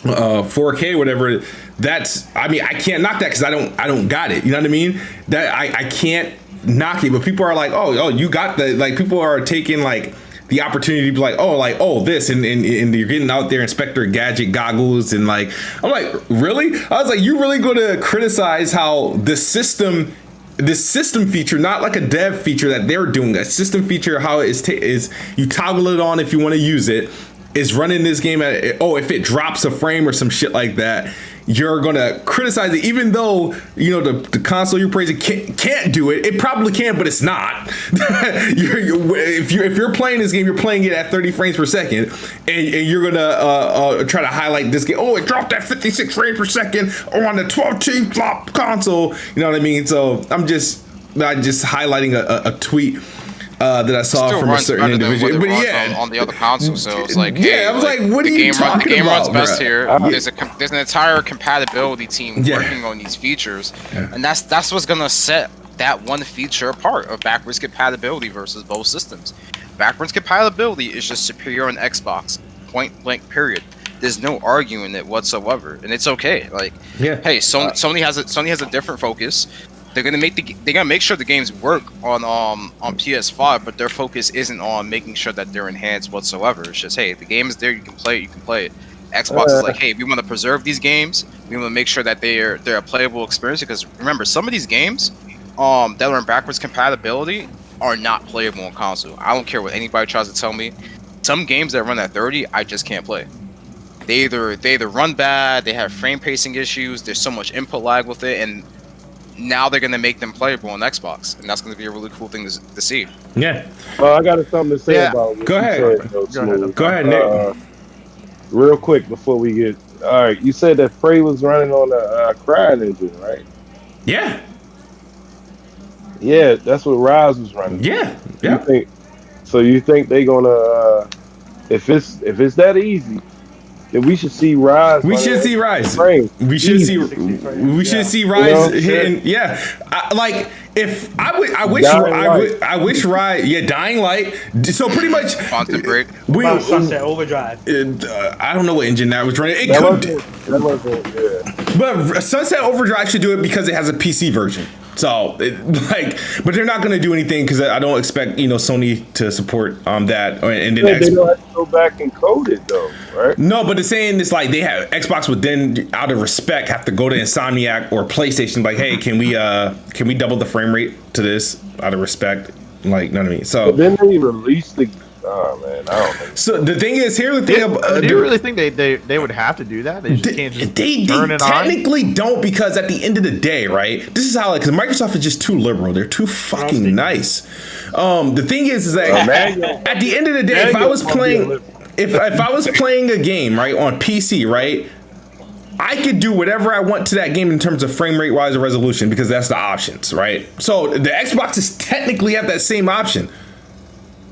4K, whatever. I can't knock that because I don't got it. You know what I mean? That I can't knock it. But people are oh, you got the people are taking the opportunity to be this, and you're getting out there Inspector Gadget goggles, and I'm really? I was you really going to criticize how this system feature, not a dev feature that they're doing, a system feature, how it is you toggle it on if you want to use it, is running this game at, if it drops a frame or some shit like that, you're gonna criticize it, even though the console you're praising can't do it. It probably can, but it's not. If you're playing this game, you're playing it at 30 frames per second, and you're gonna try to highlight this game. Oh, it dropped at 56 frames per second on the 12-team flop console. You know what I mean? So I just highlighting a tweet that I saw Still from a runs certain better than individual. what it But runs yeah, on the other console. So it's like, hey, I was like, what are you talking the game runs about, best bruh? here. There's an entire compatibility team working on these features, and that's what's gonna set that one feature apart of backwards compatibility versus both systems. Backwards compatibility is just superior on Xbox, point blank. Period. There's no arguing it whatsoever, and it's okay. Like, hey, Sony has a different focus. They're gonna make sure the games work on PS5, but their focus isn't on making sure that they're enhanced whatsoever. It's just, hey, the game is there, you can play it. Xbox is like, hey, we want to preserve these games. We want to make sure that they're a playable experience, because remember, some of these games that are in backwards compatibility are not playable on console. I don't care what anybody tries to tell me. Some games that run at 30, I just can't play. They either run bad, they have frame pacing issues, there's so much input lag with it, and now they're going to make them playable on Xbox, and that's going to be a really cool thing to see. Yeah. I got something to say about what Go ahead. Go ahead, Nick. Real quick before we get... All right, you said that Prey was running on a Crying engine, right? Yeah. Yeah, that's what Rise was running. Yeah. You think they're going to... If it's that easy... Then we should see Rise. We should see Rise. We should see Rise hitting. Yeah, I wish Rise. Yeah, Dying Light. So pretty much. Quantum Break. Sunset Overdrive. I don't know what engine that was running. That wasn't. Yeah. But Sunset Overdrive should do it because it has a PC version. So, but they're not going to do anything because I don't expect Sony to support that. And then they don't have to go back and code it though, right? No, but it's saying it's like Xbox would then, out of respect, have to go to Insomniac or PlayStation, like, hey, can we double the frame rate to this out of respect? Like, you know what I mean? So but then they released the. Oh man, I don't think. So the thing is, here the thing about, do you really think they would have to do that? They just can't just turn it on? They technically don't, because at the end of the day, right? This is how, because Microsoft is just too liberal. They're too fucking nice. The thing is that at the end of the day, if I was playing a game, right, on PC, right, I could do whatever I want to that game in terms of frame rate wise or resolution, because that's the options, right? So the Xbox is technically have that same option.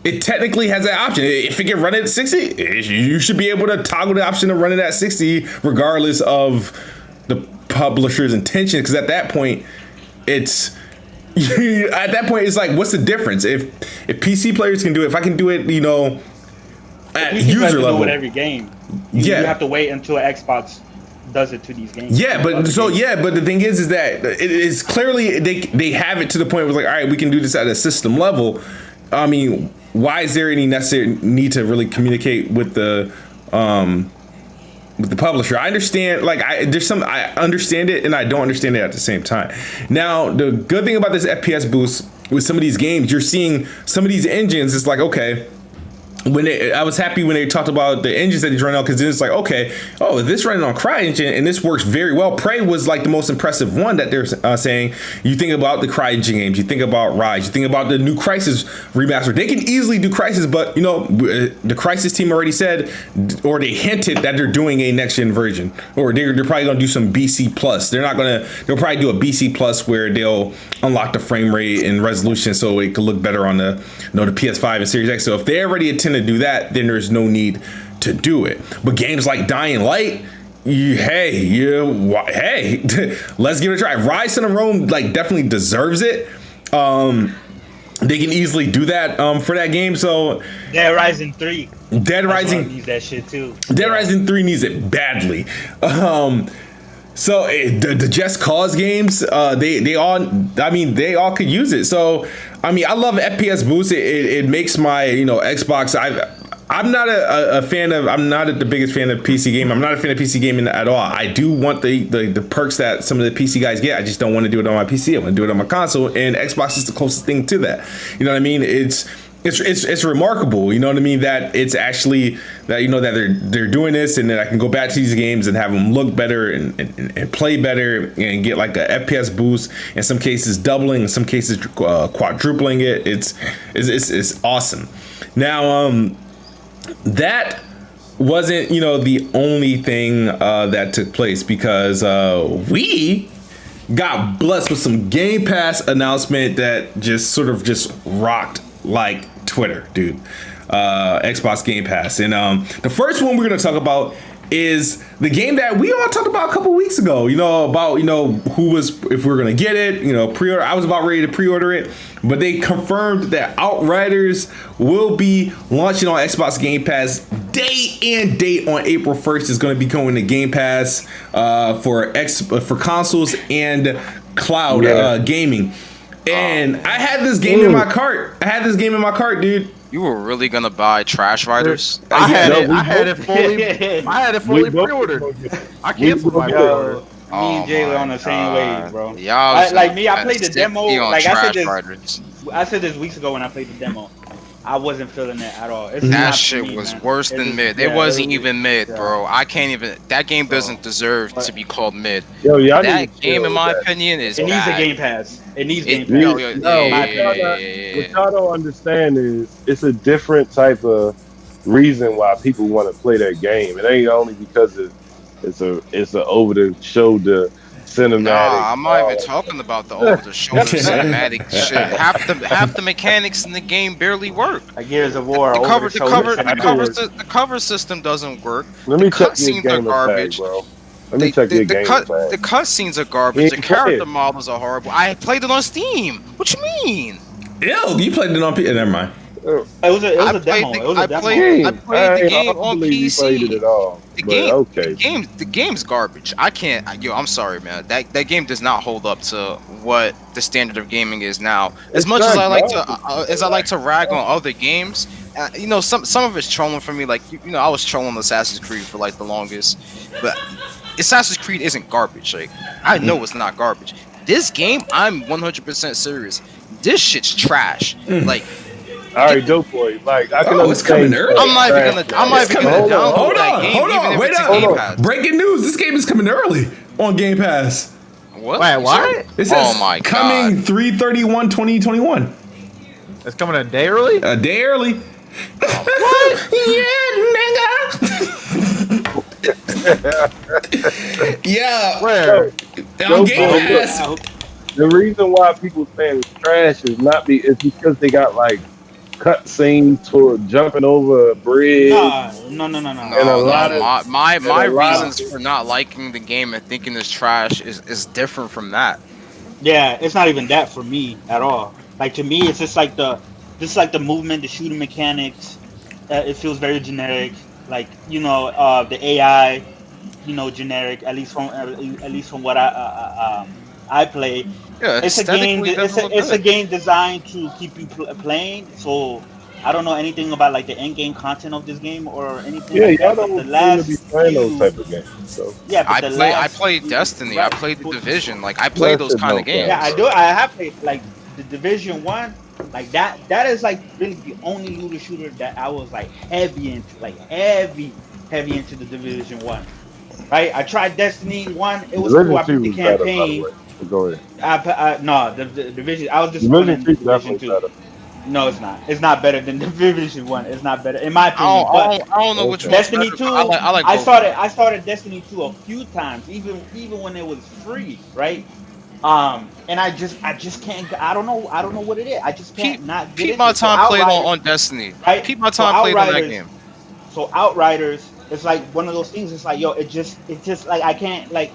It technically has that option. If it can run it at 60, you should be able to toggle the option to run it at 60 regardless of the publisher's intention. Because at that point, it's like, what's the difference? If PC players can do it, if I can do it, at user level with every game, you have to wait until Xbox does it to these games. Yeah, but the thing is that it is clearly they have it to the point where it's like, all right, we can do this at a system level. I mean, why is there any necessary need to really communicate with the publisher? I understand, I understand it and I don't understand it at the same time. Now, the good thing about this FPS boost with some of these games, you're seeing some of these engines, it's like, okay, I was happy when they talked about the engines that he's running on, because then it's like, okay, if this running on CryEngine and this works very well. Prey was like the most impressive one that they're saying. You think about the CryEngine games, you think about Rise, you think about the new Crysis remaster. They can easily do Crysis, but the Crysis team already said, or they hinted that they're doing a next gen version, or they're probably gonna do some BC plus. They'll probably do a BC plus where they'll unlock the frame rate and resolution so it could look better on the PS5 and Series X. So if they already intend to do that, then there's no need to do it. But games like Dying Light, hey, let's give it a try. Rise of Rome definitely deserves it. They can easily do that for that game. So Dead Rising 3. Dead Rising needs that shit too. Dead Rising 3 needs it badly. So the Just Cause games, they all could use it. So I love FPS boost. It makes my Xbox. I'm not the biggest fan of PC game. I'm not a fan of PC gaming at all. I do want the perks that some of the PC guys get. I just don't want to do it on my PC. I want to do it on my console, and Xbox is the closest thing to that. You know what I mean? it's remarkable, you know what I mean, that it's actually that, you know, that they're doing this, and that I can go back to these games and have them look better and play better and get like a FPS boost, in some cases doubling, in some cases quadrupling it. It's awesome. Now that wasn't, you know, the only thing that took place, because we got blessed with some Game Pass announcement that just sort of just rocked like Twitter, dude. Xbox Game Pass. And the first one we're going to talk about is the game that we all talked about a couple weeks ago, you know, about, you know, if we were going to get it, you know, pre-order. I was about ready to pre-order it, but they confirmed that Outriders will be launching on Xbox Game Pass day and date on April 1st. It's going to be going to Game Pass for consoles and cloud gaming. And I had this game in my cart. Dude. You were really gonna buy Trash Riders? I had it fully pre-ordered. I canceled my pre-order. Me and Jay were on the same wave, bro. Y'all like me, I played the demo. Like I said this Riders. weeks ago when I played the demo. I wasn't feeling it at all. That shit was worse than mid. It wasn't even mid, bro. I can't even. That game doesn't deserve to be called mid. That game, in my opinion, is it needs bad. a Game Pass. It needs Game Pass. What y'all don't understand is it's a different type of reason why people want to play that game. It ain't only because it's a over the shoulder cinematic. Nah, I'm not even talking about the over the shoulder cinematic shit. Half the mechanics in the game barely work. Like Gears of War. The cover system doesn't work. Let me check cutscenes your are game garbage. tag, bro. Let me check your game tag. The cutscenes are garbage. The character models are horrible. I played it on Steam. What you mean? Ew, you played it on PC. Never mind. It was a demo. I played the game on PC. Played it at all. The game's garbage. I can't. I'm sorry, man. That game does not hold up to what the standard of gaming is now. As much as I like to rag on other games, you know, some of it's trolling for me. Like, you know, I was trolling Assassin's Creed for like the longest, but Assassin's Creed isn't garbage. Like, I know it's not garbage. This game, I'm 100% serious. This shit's trash. Like. All right, dope boy. Like, I can it's coming early. I'm not even gonna download that game. Wait up. Breaking news. This game is coming early on Game Pass. What? Wait, what? It says coming 3/31/2021. It's coming a day early? A day early. What? Yeah, nigga. Yeah. Where? On Game Pass. The reason why people saying it's trash is because they got like cut scenes for jumping over a bridge. No. My reasons for not liking the game and thinking it's trash is different from that. Yeah, it's not even that for me at all. Like, to me, it's just like the movement, the shooting mechanics. It feels very generic. Like, you know, the AI, you know, generic. At least from what I play. Yeah, it's a game. It's a game designed to keep you playing. So I don't know anything about like the end game content of this game or anything. Yeah, like y'all that, don't be playing those type of games. So yeah, I played Destiny. Right. I played the Division. Like, I play those kind of games. Yeah, I do. I have played like the Division 1. Like that is like really the only looter shooter that I was like heavy into into the Division 1. Right? I tried Destiny 1. It was cool. I beat the campaign. Go ahead. No, the Division. I was disappointed in Division 2. No, it's not. It's not better than Division 1. It's not better, in my opinion. I don't know which Destiny 2. I started Destiny 2 a few times, even when it was free, right? And I just can't. I don't know what it is. I just can't not get it. Keep my time played on Destiny. Right? Keep my time played on that game. So Outriders, it's like one of those things. It's like, yo, it's just like I can't like.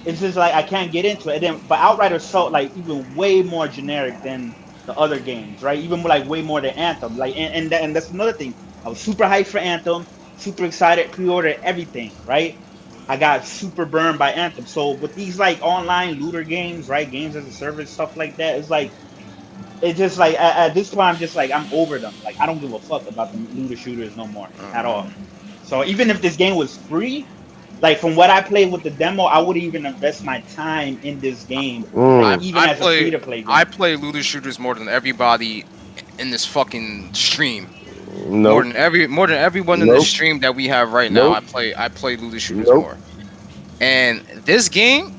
It's just like I can't get into it. But Outriders felt like even way more generic than the other games, right? Even like way more than Anthem. Like, and that's another thing. I was super hyped for Anthem, super excited, pre-ordered everything, right? I got super burned by Anthem. So with these like online looter games, right? Games as a service, stuff like that, it's like, it's just like at this point I'm just like I'm over them. Like, I don't give a fuck about the looter shooters no more at all. So even if this game was free, like from what I played with the demo, I wouldn't even invest my time in this game, even as a free-to-play game. I play looter shooters more than everybody in this fucking stream. Nope. More than everyone in the stream that we have right now. I play looter shooters more. And this game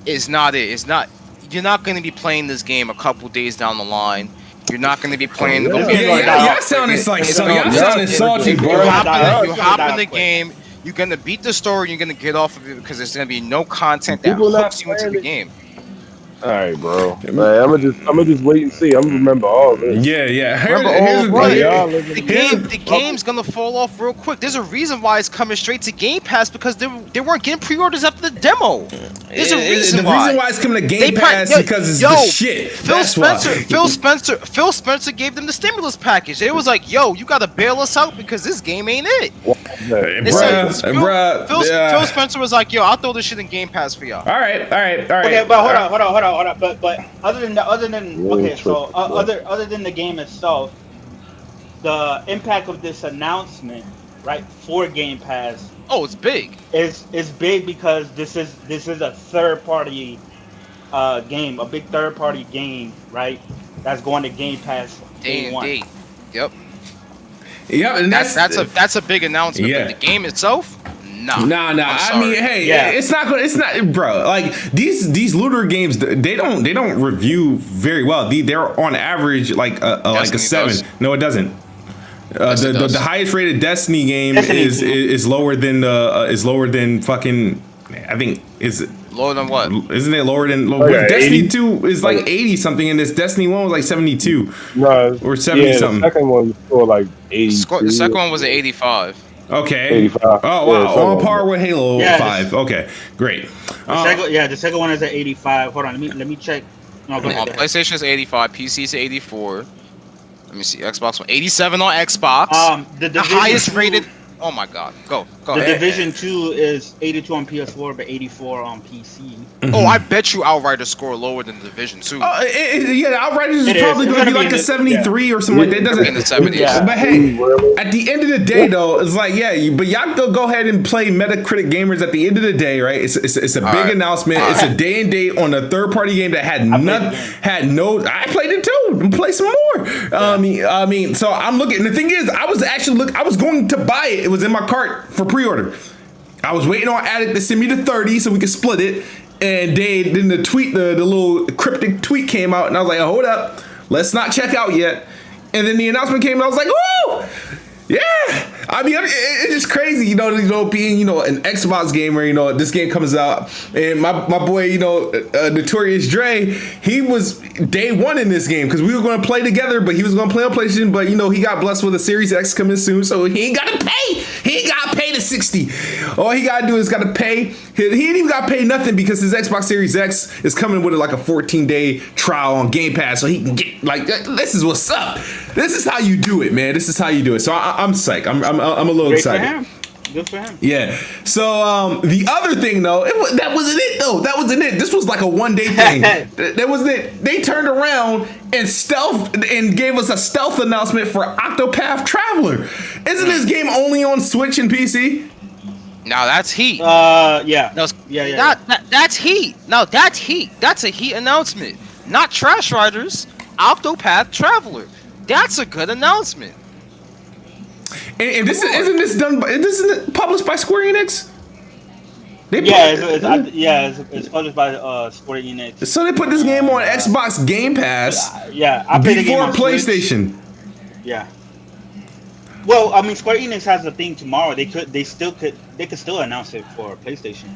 is not it. It's not. You're not going to be playing this game a couple days down the line. You're not going to be playing. Y'all sounding salty, bro. You hop in the game. You're going to beat the story. You're going to get off of it because there's going to be no content that hooks you into the game. All right, bro. Man, I'm gonna just wait and see. I'm gonna remember all this. Yeah. The game's gonna fall off real quick. There's a reason why it's coming straight to Game Pass because they weren't getting pre-orders after the demo. There's a reason why. The reason why it's coming to Game Pass because it's the shit. Phil Spencer gave them the stimulus package. It was like, yo, you gotta bail us out because this game ain't it. Phil Spencer was like, yo, I'll throw this shit in Game Pass for y'all. All right. Okay, but hold on. But other than the game itself, the impact of this announcement, right, for Game Pass. Oh, it's big. It's big because this is a third party game, a big third party game, right? That's going to Game Pass day one. Yep. Yeah, and that's a big announcement. Yeah. But the game itself. Nah. I mean, hey, it's not, bro. Like these looter games, they don't review very well. They're on average like a 7. Does. No, it doesn't. The highest rated Destiny game Destiny is lower than fucking. I think is lower than what? Isn't it lower than Destiny 2 is like 80 something, and this Destiny 1 was like 72. No, or 70 something. The second one was still like 80. The second one was at 85. Okay. 85. Oh wow, on par with Halo 5. Okay, great. The second one is at 85. Hold on, let me check. No, go ahead. PlayStation is 85, PC is 84. Let me see, Xbox One 87 on Xbox. The highest rated. Oh my God, go The ahead. Division 2 is 82 on PS4, but 84 on PC. Oh, I bet you Outriders score lower than the Division 2. Outriders is probably going to be like a 73 or something like that. Doesn't in the 70s. Yeah. But hey, at the end of the day, though, it's like but y'all go ahead and play Metacritic gamers. At the end of the day, right? It's a big announcement. It's a day and date on a third party game that had no. I played it too. And play some more. I mean, so I'm looking. The thing is, I was going to buy it. It was in my cart for pre-order. I was waiting on Addict to send me the 30 so we could split it. And then the little cryptic tweet came out, and I was like, hold up, let's not check out yet. And then the announcement came, and I was like, ooh, yeah. I mean, it's just crazy, being, an Xbox gamer, this game comes out, and my boy, Notorious Dre, he was day one in this game, because we were going to play together, but he was going to play on PlayStation, but, he got blessed with a Series X coming soon, so he ain't got to pay. He ain't got to pay the 60. All he got to do is got to pay. He ain't even got to pay nothing, because his Xbox Series X is coming with like a 14-day trial on Game Pass, so he can get, this is what's up. This is how you do it, man. This is how you do it. So I'm psyched. I'm a little excited. Good for him. Yeah. So the other thing though, that wasn't it though. That wasn't it. This was like a 1-day thing. That wasn't it. They turned around and gave us a stealth announcement for Octopath Traveler. Isn't this game only on Switch and PC? Now that's heat. Yeah. No, Yeah. That's heat. No, that's heat. That's a heat announcement. Not Trash Riders. Octopath Traveler. That's a good announcement. And this isn't it published by Square Enix? It's published by Square Enix. So they put this game on Xbox Game Pass. I played the game on PlayStation. Switch. Yeah. Well, I mean, Square Enix has a thing tomorrow. They could still announce it for PlayStation.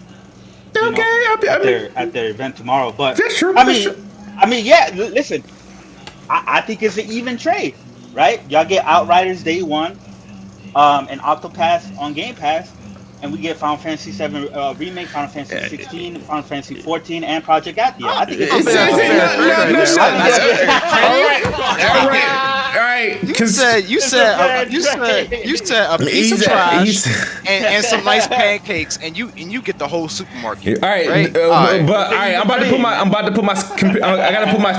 Okay, at their event tomorrow. But that's true. I mean, yeah. Listen, I think it's an even trade, right? Y'all get Outriders day one. And Octopath on Game Pass, and we get Final Fantasy 7 remake, Final Fantasy 16, Final Fantasy 14, and Project Athia. I think it's all right. You said a piece of trash and some nice pancakes, and you get the whole supermarket. All right, but all right, I'm about to put my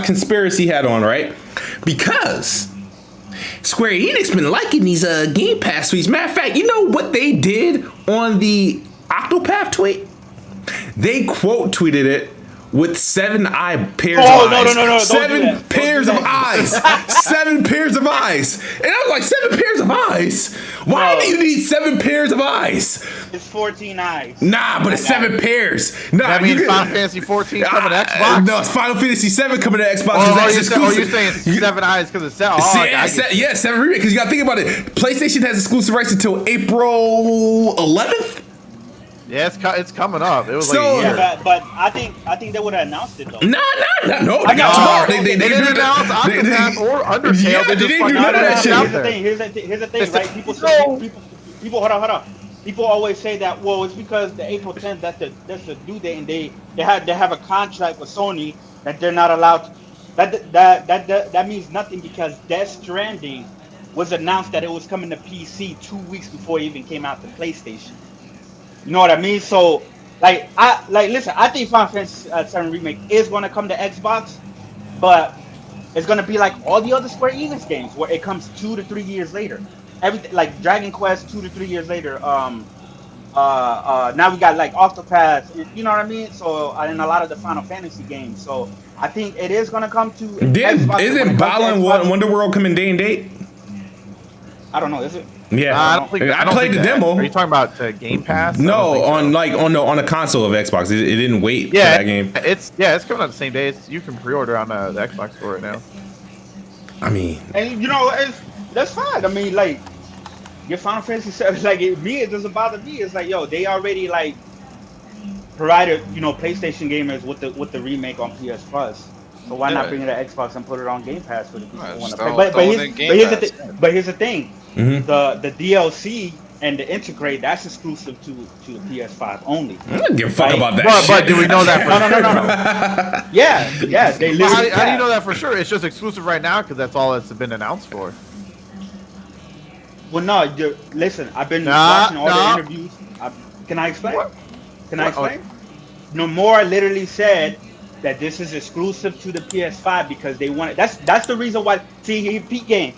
conspiracy hat on, right? Because Square Enix been liking these Game Pass tweets. Matter of fact, you know what they did on the Octopath tweet? They quote tweeted it with 7 pairs Oh, of no, eyes. no, no, no, don't do 7 that. Don't pairs do of that. eyes. 7 pairs of eyes. And I was like, 7 pairs of eyes? Why Bro. do you need 7 pairs of eyes? It's 14 eyes. Nah, but it's 7 pairs. Nah, That means you Final Fantasy 14 coming to Xbox? No, it's Final Fantasy 7 coming to Xbox. Oh, That's you're exclusive. saying it's 7 eyes because it's 7. Oh, Yeah, 7 remake. Because you got to think about it. PlayStation has exclusive rights until April 11th. yeah, it's coming up. It was So- like a year. Yeah, but I think they would have announced it though. No, they got know. tomorrow. They didn't announce Octopath or Undertale. Yeah, They they just didn't do fucking none of that put it shit. out Here's the there. thing. Here's the thing, It's right? the- People no. say people hold on. People always say that it's because the April 10th that's the due date, and they have a contract with Sony that they're not allowed. That means nothing because Death Stranding was announced that it was coming to PC 2 weeks before it even came out to PlayStation. You know what I mean? So listen, I think Final Fantasy 7 Remake is going to come to Xbox, but it's going to be like all the other Square Enix games where it comes 2 to 3 years later. Everything like Dragon Quest 2 to 3 years later. Now we got like Octopath, you know what I mean? So and a lot of the Final Fantasy games. So I think it is going to come to Xbox. Isn't Balan Wonderworld coming day and date? I don't know. Is it? Yeah, I don't think I played the that. demo. Are you talking about Game Pass? I don't No, think so. on a console of Xbox. It didn't wait for Yeah, that game. it's coming out the same day. You can pre-order on the Xbox store right now. I mean, And that's fine. I mean, like your Final Fantasy 7, like it doesn't bother me. It's like, yo, they already like provided, PlayStation gamers with the remake on PS Plus. So why not Yeah. bring it to Xbox and put it on Game Pass for the people Right, who want to just play? throw it in Game Pass. But here's the thing. Mhm. The DLC and the integrate that's exclusive to the PS5 only. I don't give a fuck Right. about that But shit. do we know that for No. Yeah, they Well, literally. how do you know that for sure? It's just exclusive right now because that's all it's been announced for. Well, no, listen. I've been Nah, watching all nah. the interviews. Can I explain? What? Can I What? explain? Nomura literally said that this is exclusive to the PS5 because they want it. That's the reason why. See, peak game.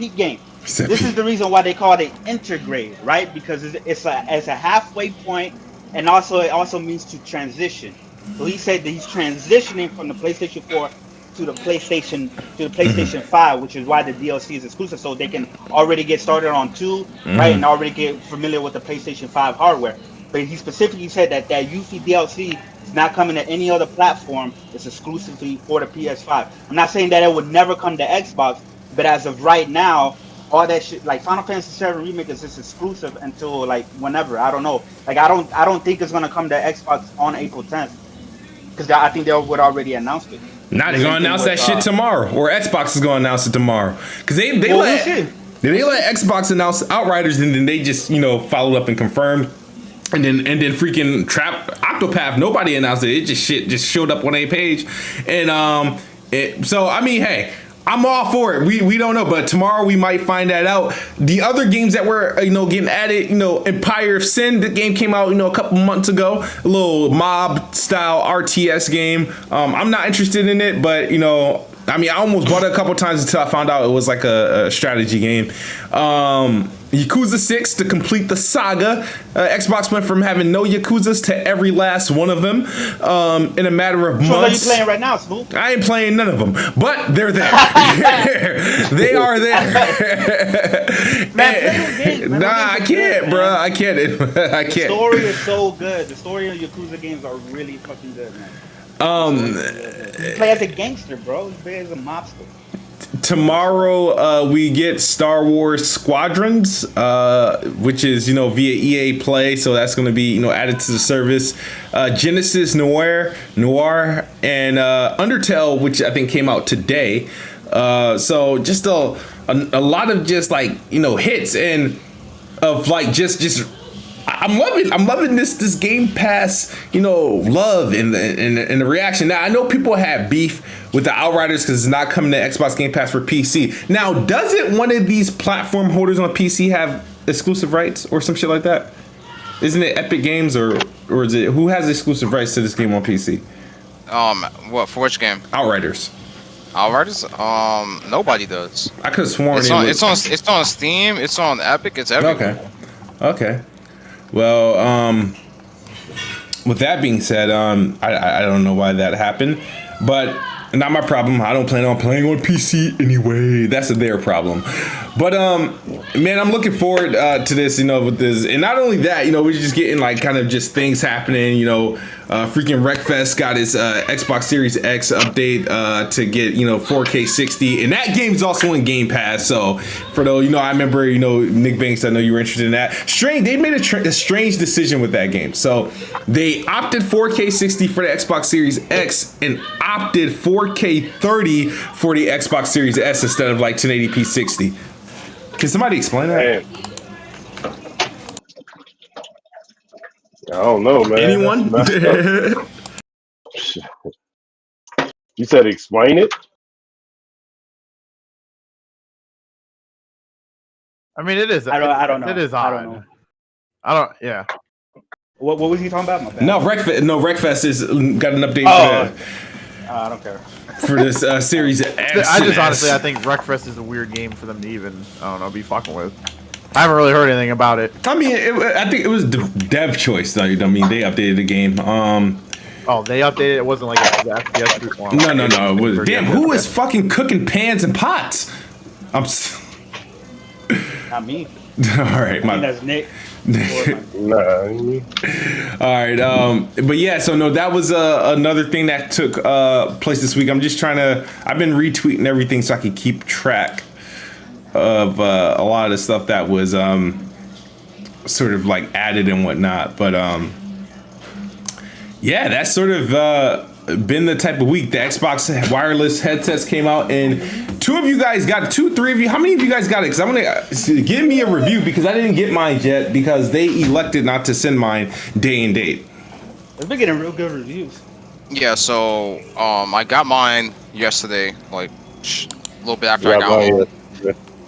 This is the reason why they call it integrate, right? Because it's a halfway point, and also it also means to transition. So he said that he's transitioning from the PlayStation 4 to the PlayStation 5, which is why the DLC is exclusive, so they can already get started on 2, right, and already get familiar with the PlayStation 5 hardware. But he specifically said that UC DLC is not coming to any other platform. It's exclusively for the PS5. I'm not saying that it would never come to Xbox, but as of right now, all that shit, like Final Fantasy 7 Remake is just exclusive until like whenever. I don't know. Like I don't think it's gonna come to Xbox on April 10th because I think they would already announced it. Now they're gonna announce that shit tomorrow, or Xbox is gonna announce it tomorrow. Because they Well, let we'll see. Xbox announce Outriders, and then they just followed up and confirmed. And then freaking Octopath, nobody announced it. It just showed up on a page, and so I mean, hey, I'm all for it. We don't know, but tomorrow we might find that out. The other games that were getting added, Empire of Sin, the game came out a couple months ago, a little mob style RTS game. I'm not interested in it, but I mean, I almost bought it a couple times until I found out it was like a strategy game. Yakuza 6 to complete the saga. Xbox went from having no Yakuzas to every last one of them in a matter of So what are you months. playing right now, Snoop? I ain't playing none of them, but they're there. They are there. Man, play those games, man. Nah, Those I games are can't, good, bro. man. I can't. I The can't. story is so good. The story of Yakuza games are really fucking good, man. You play as a gangster, bro. You play as a mobster. Tomorrow we get Star Wars Squadrons, which is via EA Play, so that's going to be added to the service. Genesis Noir, and Undertale, which I think came out today. So just a lot of just like hits and of like just. I'm loving this Game Pass, love and the reaction. Now I know people have beef with the Outriders because it's not coming to Xbox Game Pass for PC. Now, doesn't one of these platform holders on PC have exclusive rights or some shit like that? Isn't it Epic Games or is it who has exclusive rights to this game on PC? What for which game? Outriders. Outriders? Nobody does. I could have sworn It's on Steam. It's on Epic. It's everywhere. Okay. Well, with that being said, I don't know why that happened, but not my problem. I don't plan on playing on PC anyway. That's their problem. But man, I'm looking forward to this. With this, and not only that, we're just getting like kind of just things happening. Freaking Wreckfest got his Xbox Series X update to get 4K 60, and that game is also in Game Pass. So for those, I remember NickBanks, I know you were interested in that. They made a strange decision with that game. So they opted 4K 60 for the Xbox Series X and opted 4K 30 for the Xbox Series S instead of like 1080p 60. Can somebody explain that? Man. I don't know, man. Anyone? You said explain it? I mean, it is. I don't know. It is I odd. don't know. Yeah. What was he talking about? My bad. No, Wreckfest has got an update I don't care. for this Series X. I think Wreckfest is a weird game for them to even, be fucking with. I haven't really heard anything about it. I mean, I think it was dev choice, though. I mean, they updated the game. They updated it. It wasn't like a FPS group one. No. It was, damn, who is fucking cooking pans and pots? Not me. All right, I think that's Nick. All right, but yeah, so no, that was another thing that took place this week. I've been retweeting everything so I can keep track of a lot of the stuff that was sort of like added and whatnot. But yeah, that's sort of been the type of week. The Xbox wireless headsets came out, and three of you. How many of you guys got it? Because I'm gonna give me a review because I didn't get mine yet because they elected not to send mine day and date. We've been getting real good reviews. Yeah, so I got mine yesterday, like a little bit after I got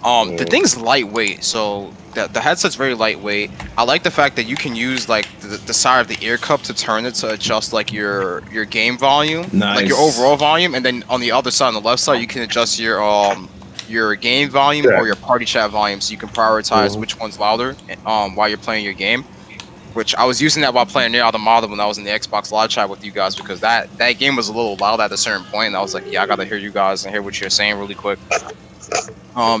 home. The thing's lightweight, so the headset's very lightweight. I like the fact that you can use like the side of the ear cup to turn it to adjust like your game volume, like your overall volume, and then on the other side, on the left side, you can adjust your game volume or your party chat volume, so you can prioritize which one's louder while you're playing your game. Which I was using that while playing Near Automata when I was in the Xbox Live chat with you guys, because that game was a little loud at a certain point, and I was like, yeah, I gotta hear you guys and hear what you're saying really quick.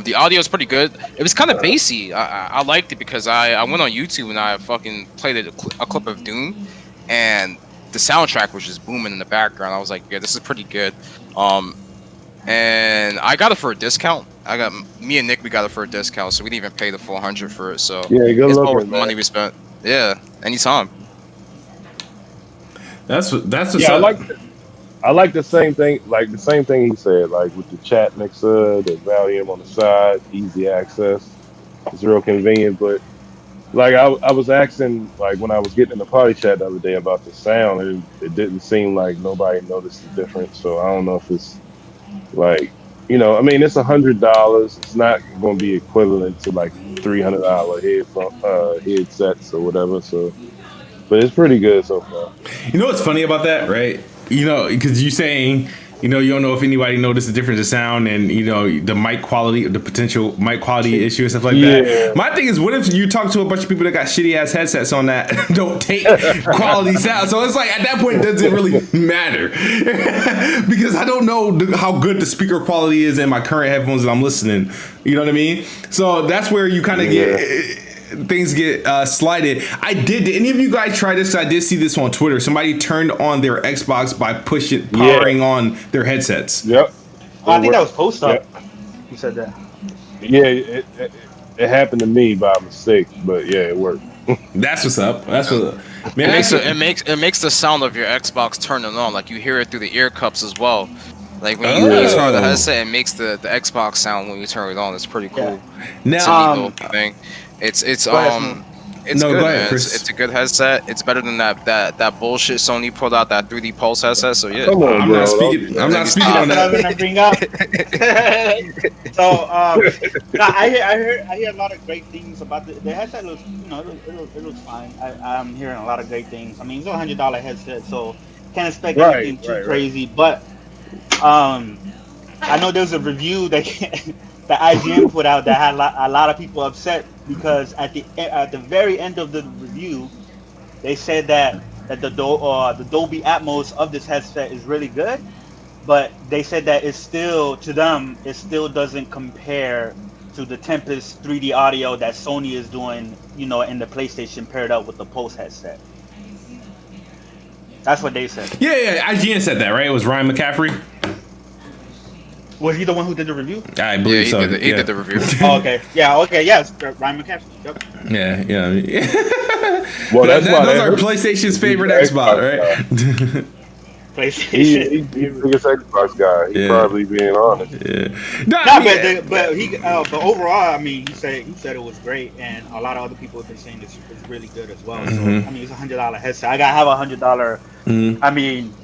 The audio is pretty good. It was kind of bassy. I liked it because I went on YouTube and I fucking played a clip of Doom, and the soundtrack was just booming in the background. I was like, yeah, this is pretty good. And I got it for a discount. Me and Nick, we got it for a discount, so we didn't even pay the $400 for it. So yeah, good it's looking, worth the money we spent. Yeah, anytime. That's I like the same thing. Like the same thing he said. Like with the chat mixer, the volume on the side, easy access. It's real convenient. But like I was asking, like when I was getting in the party chat the other day about the sound, and it didn't seem like nobody noticed the difference. So I don't know if it's like, I mean, it's $100. It's not going to be equivalent to like $300 headsets or whatever. So, but it's pretty good so far. You know what's funny about that, right? Because you saying, you don't know if anybody noticed the difference in sound and, the mic quality, the potential mic quality issue and stuff like that. My thing is, what if you talk to a bunch of people that got shitty ass headsets on that don't take quality sound? So it's like, at that point, it doesn't really matter because I don't know how good the speaker quality is in my current headphones that I'm listening. You know what I mean? So that's where you kind of things get slighted. Did any of you guys try this? I did see this on Twitter. Somebody turned on their Xbox by powering on their headsets. Yep. I think that was post up. You said that. Yeah, it happened to me by mistake, but yeah, it worked. That's what's up. That's what. Man, It makes the sound of your Xbox turning on, like you hear it through the ear cups as well. Like when you turn on the headset, it makes the Xbox sound when you turn it on. It's pretty cool. Now, it's a neat little thing. It's It's good, go ahead, man. Chris. It's a good headset. It's better than that bullshit Sony pulled out, that 3D Pulse headset. So yeah, Come on, I'm bro. not speaking. I'm not speaking on That's what that. I'm gonna bring up. So I hear a lot of great things about the headset. Looks, it looks fine. I'm hearing a lot of great things. I mean, it's a $100 headset, so can't expect anything too crazy. But I know there's a review that IGN put out that had a lot of people upset because at the very end of the review, they said that that the Dolby Atmos of this headset is really good, but they said that it still doesn't compare to the Tempest 3D audio that Sony is doing, in the PlayStation paired up with the Pulse headset. That's what they said. Yeah, IGN said that, right? It was Ryan McCaffrey. Was he the one who did the review? I believe so. He did the review. Oh, okay. Yeah, it's Ryan McCaffrey. Yep. Yeah. Well, that's why those are PlayStation's favorite Xbox, right? PlayStation. He's the biggest Xbox guy. He's probably being honest. Yeah. But overall, I mean, he said it was great, and a lot of other people have been saying it's really good as well. So I mean, it's $100 headset. I gotta have $100. I mean,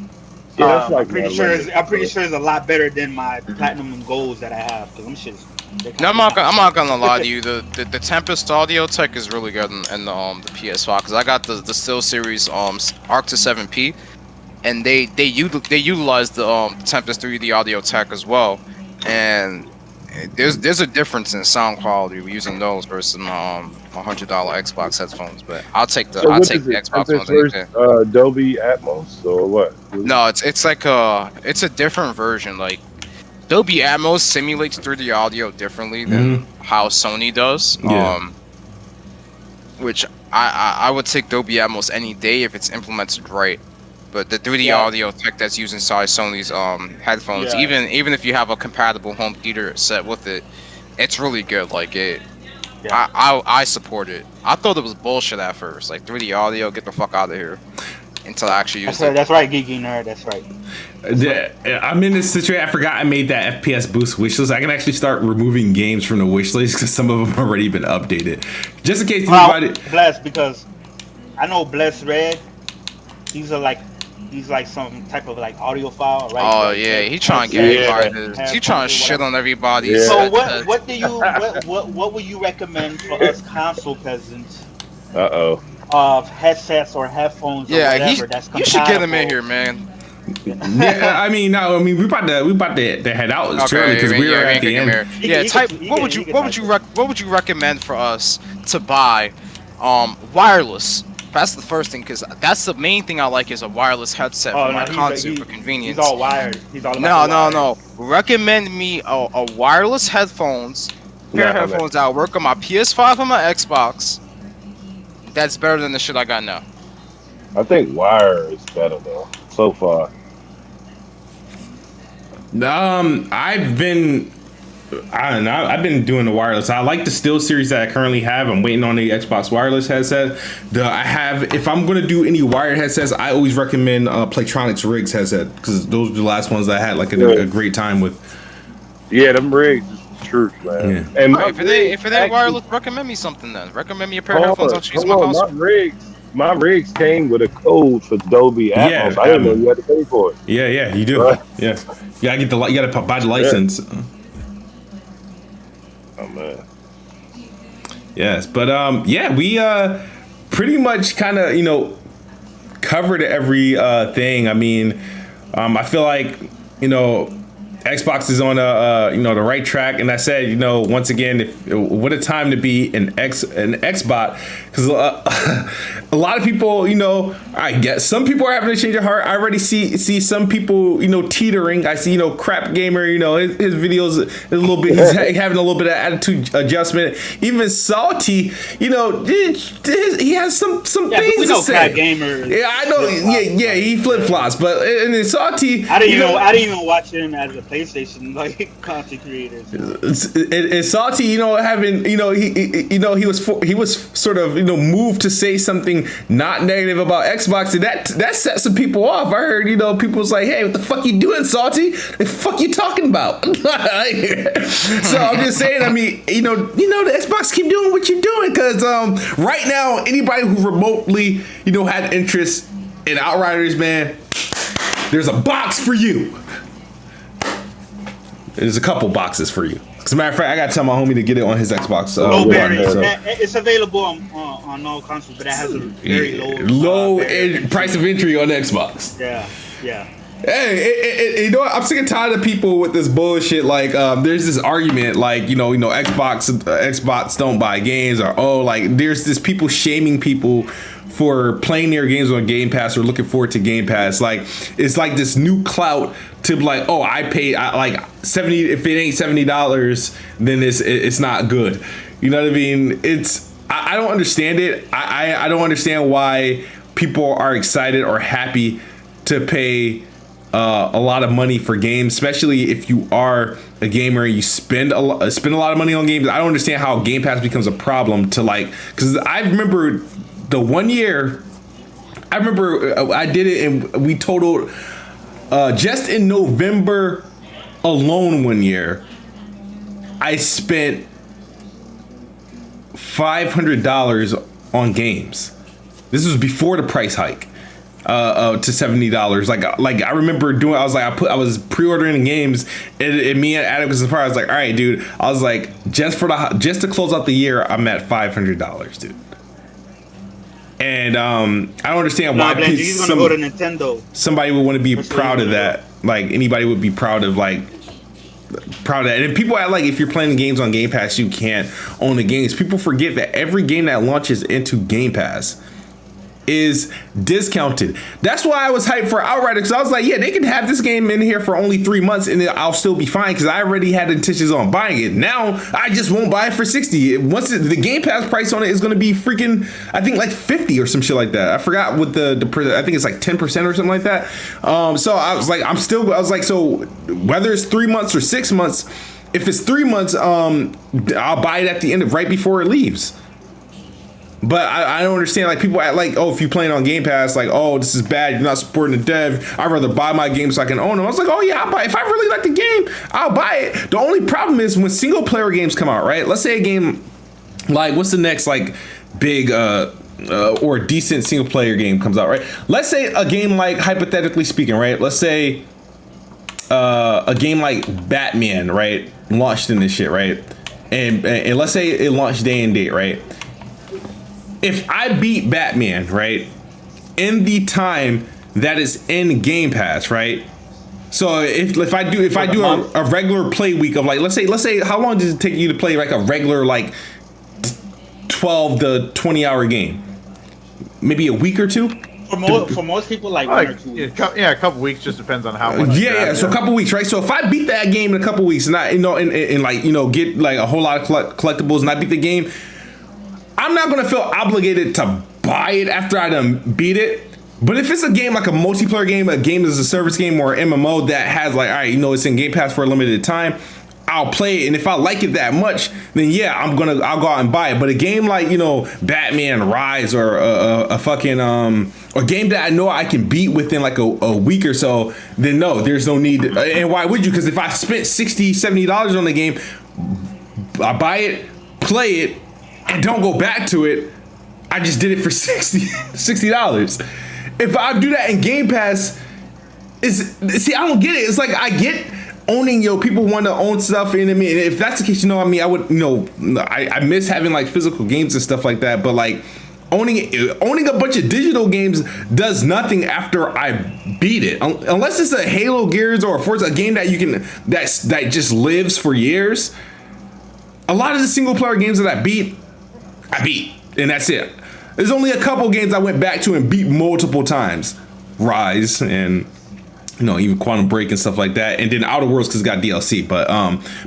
that's like I'm pretty sure it's a lot better than my platinum and golds that I have. Cause them shits. No, I'm not gonna lie to you. The Tempest audio tech is really good in the PS5 because I got the SteelSeries Arctis 7P, and they utilize the Tempest 3D audio tech as well, and there's a difference in sound quality using those versus my $100 Xbox headphones. But I'll take the Xbox ones any day. Dolby Atmos or what? No, it's like it's a different version. Like Dolby Atmos simulates 3D audio differently than how Sony does. Yeah. Which I would take Dolby Atmos any day if it's implemented right. But the 3D audio tech that's used inside Sony's headphones, even if you have a compatible home theater set with it, it's really good. Like it, I support it. I thought it was bullshit at first. Like 3D audio, get the fuck out of here. Until I actually use it. That's right, geeky nerd. That's right. I'm in this situation. I forgot I made that FPS boost wishlist. I can actually start removing games from the wishlist because some of them have already been updated. Just in case anybody. Bless, because I know Bless Red. He's like some type of like audiophile, right? Oh yeah, he trying to get everybody. He trying to shit on everybody. Yeah. So what would you recommend for us console peasants? Of headsets or headphones or whatever that's compatible. You should get him in here, man. I mean, we about to head out because we are at the end. What would you recommend for us to buy? Wireless. That's the first thing, because that's the main thing I like is a wireless headset for my console for convenience. He's all wired. He's all about No. Recommend me a wireless headphones, pair of headphones that work on my PS5 and my Xbox. That's better than the shit I got now. I think wire is better though, so far. I've been doing the wireless. I like the SteelSeries that I currently have. I'm waiting on the Xbox wireless headset. If I'm going to do any wired headsets, I always recommend Playtronics Rigs headset because those are the last ones I had a great time with. Yeah, them rigs is the truth, man. Yeah. And if it ain't wireless, recommend me something then. Recommend me a pair of headphones. I'll choose my console. My rigs came with a code for Dolby Atmos. Yeah, I didn't know you had to pay for it. Yeah, you do. Right. Yeah, you gotta buy the license. Oh man. Yes, but we pretty much kind of covered every thing. I mean, I feel like Xbox is on the right track, and I said once again, what a time to be an Xbot, because a lot of people I guess some people are having to change their heart. I already see some people teetering. I see Crap Gamer, his videos a little bit, he's having a little bit of attitude adjustment. Even Salty, he has some things to say. Crap Gamer. Yeah, I know. Yeah, he flip flops, but and then Salty, I didn't even watch him as a PlayStation content creators. And Salty, having he was sort of moved to say something not negative about Xbox, and that set some people off. I heard people was like, "Hey, what the fuck you doing, Salty? The fuck you talking about?" So I'm just saying. I mean, the Xbox keep doing what you're doing, because right now anybody who remotely had interest in Outriders, man, there's a box for you. There's a couple boxes for you. As a matter of fact, I gotta tell my homie to get it on his Xbox. It's available on all consoles, but it has a very low price of entry on Xbox. Yeah. Hey, what? I'm sick and tired of people with this bullshit. Like, there's this argument, like, Xbox don't buy games, or there's this people shaming people for playing their games on Game Pass or looking forward to Game Pass. Like, it's like this new clout to like, oh, I paid like 70. If it ain't $70, then it's not good. You know what I mean? I don't understand it. I don't understand why people are excited or happy to pay a lot of money for games, especially if you are a gamer and you spend a lot of money on games. I don't understand how Game Pass becomes a problem to like, because I remember the 1 year, I did it and we totaled just in November alone 1 year, I spent $500 on games. This was before the price hike to $70. Like I remember doing. I was pre-ordering games, and me and Addict was surprised. I was like, all right, dude. I was like, just to close out the year, I'm at $500, dude. And I don't understand why. He's gonna go to Nintendo. Somebody would want to be proud of that. Like anybody would be proud of that. And people act like if you're playing games on Game Pass, you can't own the games. People forget that every game that launches into Game Pass is discounted. That's why I was hyped for Outriders, because I was like, yeah, they can have this game in here for only 3 months and I'll still be fine, because I already had intentions on buying it. Now I just won't buy it for $60. Once the Game Pass price on it is going to be freaking, I think like $50 or some shit like that. I forgot what the I think it's like 10% or something like that. So I was like, so whether it's 3 months or 6 months, if it's 3 months, I'll buy it at the end right before it leaves. But I don't understand, like, people act like, oh, if you're playing on Game Pass, like, oh, this is bad, you're not supporting the dev, I'd rather buy my game so I can own them. I was like, oh yeah, I'll buy it. If I really like the game, I'll buy it. The only problem is when single player games come out, right? Let's say a game, like, what's the next, like, big or decent single player game comes out, right? Let's say a game like, hypothetically speaking, right? Let's say a game like Batman, right? Launched in this shit, right? And let's say it launched day and date, right? If I beat Batman, right, in the time that is in Game Pass, right? So if I do a regular play week of, like, let's say how long does it take you to play like a regular, like, 12 to 20 hour game? Maybe a week or two? For most people, like 1 or 2 weeks. Yeah, a couple weeks, just depends on how much. So a couple weeks, right? So if I beat that game in a couple weeks and I, and like, get like a whole lot of collectibles and I beat the game, I'm not gonna feel obligated to buy it after I done beat it. But if it's a game like a multiplayer game, a game as a service game, or an MMO that has, like, all right, it's in Game Pass for a limited time, I'll play it. And if I like it that much, then yeah, I'll go out and buy it. But a game like, Batman Rise or a fucking a game that I know I can beat within like a week or so, then no, there's no need. And why would you? Because if I spent $60, $70 on the game, I buy it, play it, and don't go back to it, I just did it for $60. If I do that in Game Pass, I don't get it. It's like, I get owning, people want to own stuff, and I mean, if that's the case, I would, I miss having like physical games and stuff like that, but like owning a bunch of digital games does nothing after I beat it, unless it's a Halo, Gears, or Forza, a game that that just lives for years. A lot of the single player games that I beat, and that's it. There's only a couple games I went back to and beat multiple times. Rise and even Quantum Break and stuff like that, and then Outer Worlds because it got DLC. But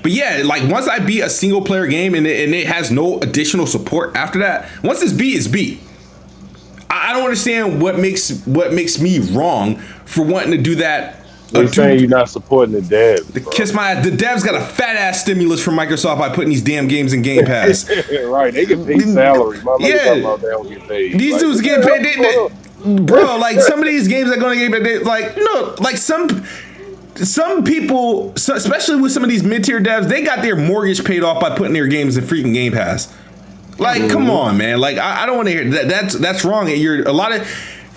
yeah, like, once I beat a single player game and it has no additional support after that, once it's beat. I don't understand what makes me wrong for wanting to do that. They're saying you're not supporting the devs. Kiss my ass. The devs got a fat ass stimulus from Microsoft by putting these damn games in Game Pass. Right, they get paid salary. They don't get paid. These dudes get paid. Bro, like, some of these games are going to get paid. Like, like some people, especially with some of these mid-tier devs, they got their mortgage paid off by putting their games in freaking Game Pass. Like, come on, man. Like, I don't want to hear that. That's wrong.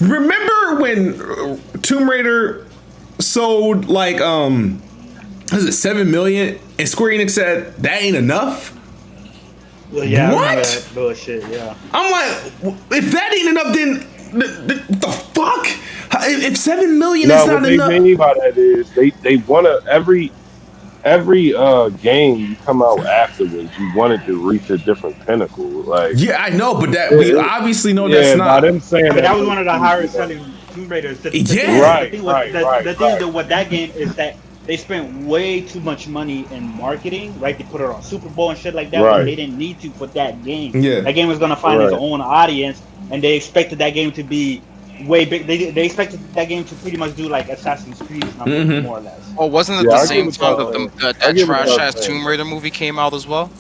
Remember when Tomb Raider sold like was it 7 million, and Square Enix said that ain't enough? Well, yeah, what? That bullshit, yeah. I'm like, if that ain't enough, then the fuck? If 7 million is not enough. What they mean by that is they want to every game you come out afterwards, you wanted to reach a different pinnacle. Like, Yeah, I know, but that we obviously know that's yeah, not. by them saying But that was one of the higher selling Tomb Raiders. Yeah. Right, The thing right. with that game is that they spent way too much money in marketing, right? They put it on Super Bowl and shit like that Right. when they didn't need to for that game. Yeah. That game was gonna find its Right. own audience, and they expected that game to be way big. They expected that game to pretty much do like Assassin's Creed numbers, Mhm. more or less. Oh, wasn't it Yeah, the I same give it time to- that I give it trash to- ass Tomb Raider movie came out as well?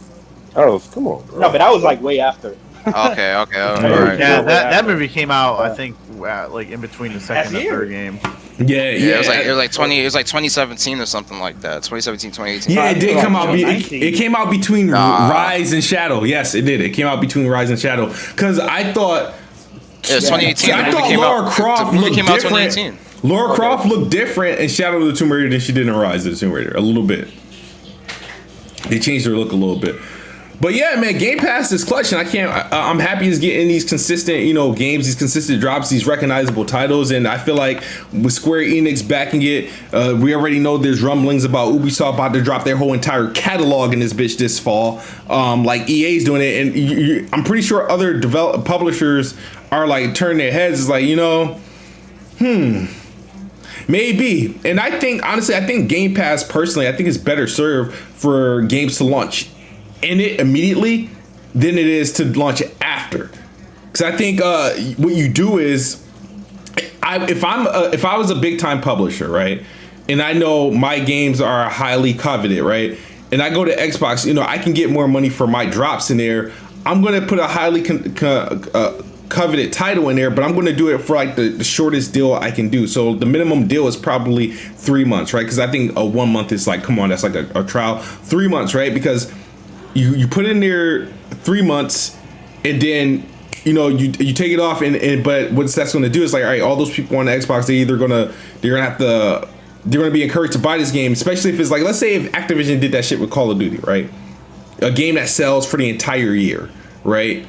Oh, come on, bro. No, but that was like way after. Okay, all Yeah. right. Yeah, that movie came out, I think, like in between the second and year. third game. Yeah, Yeah, it was like 2017 or something like that. 2017, 2018. Yeah, it did come out. It 19. came out between Nah. Rise and Shadow. Yes, it did. It came out between Rise and Shadow. Because I thought, Yeah, 2018. see, I the movie thought came Lara out. Croft the movie looked came out different. 2018. Lara Croft looked different in Shadow of the Tomb Raider than she did in Rise of the Tomb Raider. A little bit. They changed her look a little bit. But yeah, man, Game Pass is clutch, and I'm happy he's getting these consistent, games, these consistent drops, these recognizable titles, and I feel like with Square Enix backing it, we already know there's rumblings about Ubisoft about to drop their whole entire catalog in this bitch this fall, like EA's doing it, and I'm pretty sure other publishers are like turning their heads, it's like, maybe. And I think, honestly, Game Pass, personally, I think it's better served for games to launch in it immediately than it is to launch it after. Because I think what you do is, if I was a big time publisher, right, and I know my games are highly coveted, right, and I go to Xbox, I can get more money for my drops in there. I'm gonna put a highly coveted title in there, but I'm going to do it for like the shortest deal I can do. So the minimum deal is probably 3 months, right? Because I think a 1 month is like, come on, that's like a trial. 3 months, right? Because you put in there 3 months, and then you take it off, and but what that's going to do is like, all right, all those people on the Xbox, they're gonna be encouraged to buy this game, especially if it's like, let's say if Activision did that shit with Call of Duty, right? A game that sells for the entire year, right?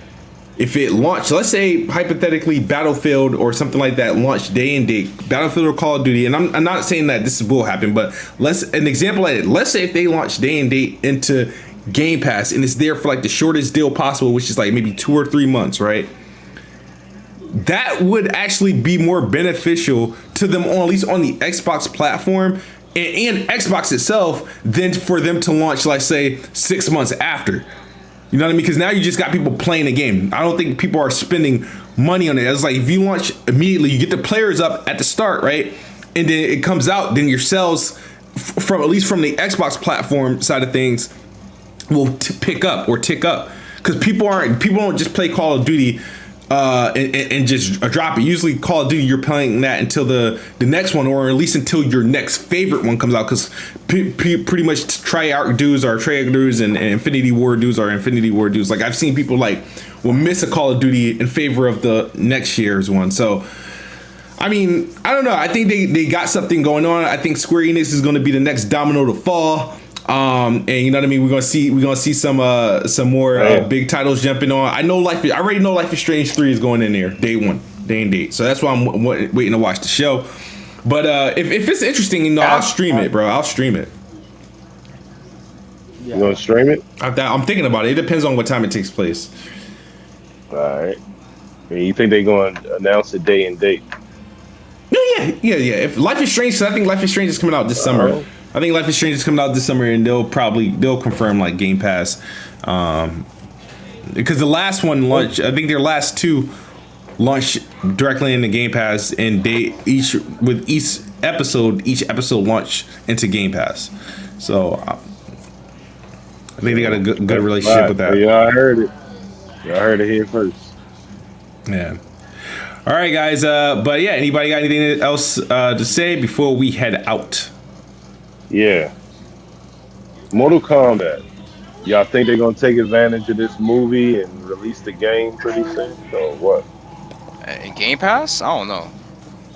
If it launched, let's say hypothetically Battlefield or something like that launched day and date, Battlefield or Call of Duty, and I'm not saying that this will happen, but an example like it, let's say if they launch day and date into Game Pass and it's there for like the shortest deal possible, which is like maybe 2 or 3 months, right? That would actually be more beneficial to them, at least on the Xbox platform and Xbox itself, than for them to launch, like say 6 months after. You know what I mean? Because now you just got people playing the game. I don't think people are spending money on it. It's like if you launch immediately, you get the players up at the start, right? And then it comes out, then your sales from at least from the Xbox platform side of things will pick up or tick up. Because people don't just play Call of Duty and just drop it. Usually Call of Duty, you're playing that until the next one, or at least until your next favorite one comes out, because pretty much Treyarch dudes are Treyarch dudes and Infinity War dudes are Infinity War dudes. Like I've seen people like will miss a Call of Duty in favor of the next year's one. So I mean, I don't know. I think they got something going on. I think Square Enix is going to be the next domino to fall. And you know what I mean. We're gonna see some more big titles jumping on. I already know Life is Strange 3 is going in there day and date. So that's why I'm waiting to watch the show. But if it's interesting, I'll stream it, bro. I'll stream it. You gonna stream it? I'm thinking about it. It depends on what time it takes place. All right. And you think they're going to announce a day and date? Yeah. If Life is Strange, so I think Life is Strange is coming out this summer. I think Life is Strange is coming out this summer, and they'll confirm like Game Pass, because the last one launched. I think their last two launched directly into Game Pass, and each episode launched into Game Pass. So I think they got a good relationship with that. Yeah, I heard it. Y'all heard it here first. Yeah. All right, guys. But yeah, anybody got anything else to say before we head out? Yeah. Mortal Kombat. Y'all think they're gonna take advantage of this movie and release the game pretty soon, or what? In Game Pass? I don't know.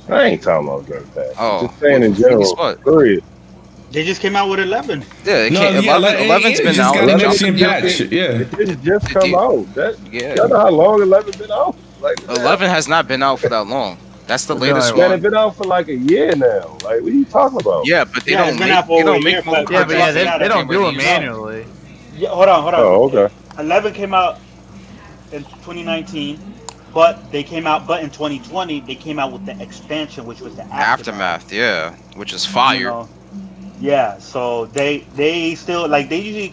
I ain't talking about Game Pass. Oh, Just saying in general. what? Period. They just came out with 11. Yeah, No, 11's been out. Got an It next just- gen patch. Yeah. It just come out. Yeah. Y'all know how long 11 been out? Like 11 has not been out for that long. That's the latest Man, one. it's been out for like a year now. Like, what are you talking about? Yeah, but they Yeah, don't it's been make out for they over don't a year, make mobile but- Yeah, but yeah, versions they don't do it anymore. manually. Yeah, hold on. Oh, okay. 11 came out in 2019, but in 2020 they came out with the expansion, which was the Aftermath, yeah, which is fire. You know? Yeah, so they still like they usually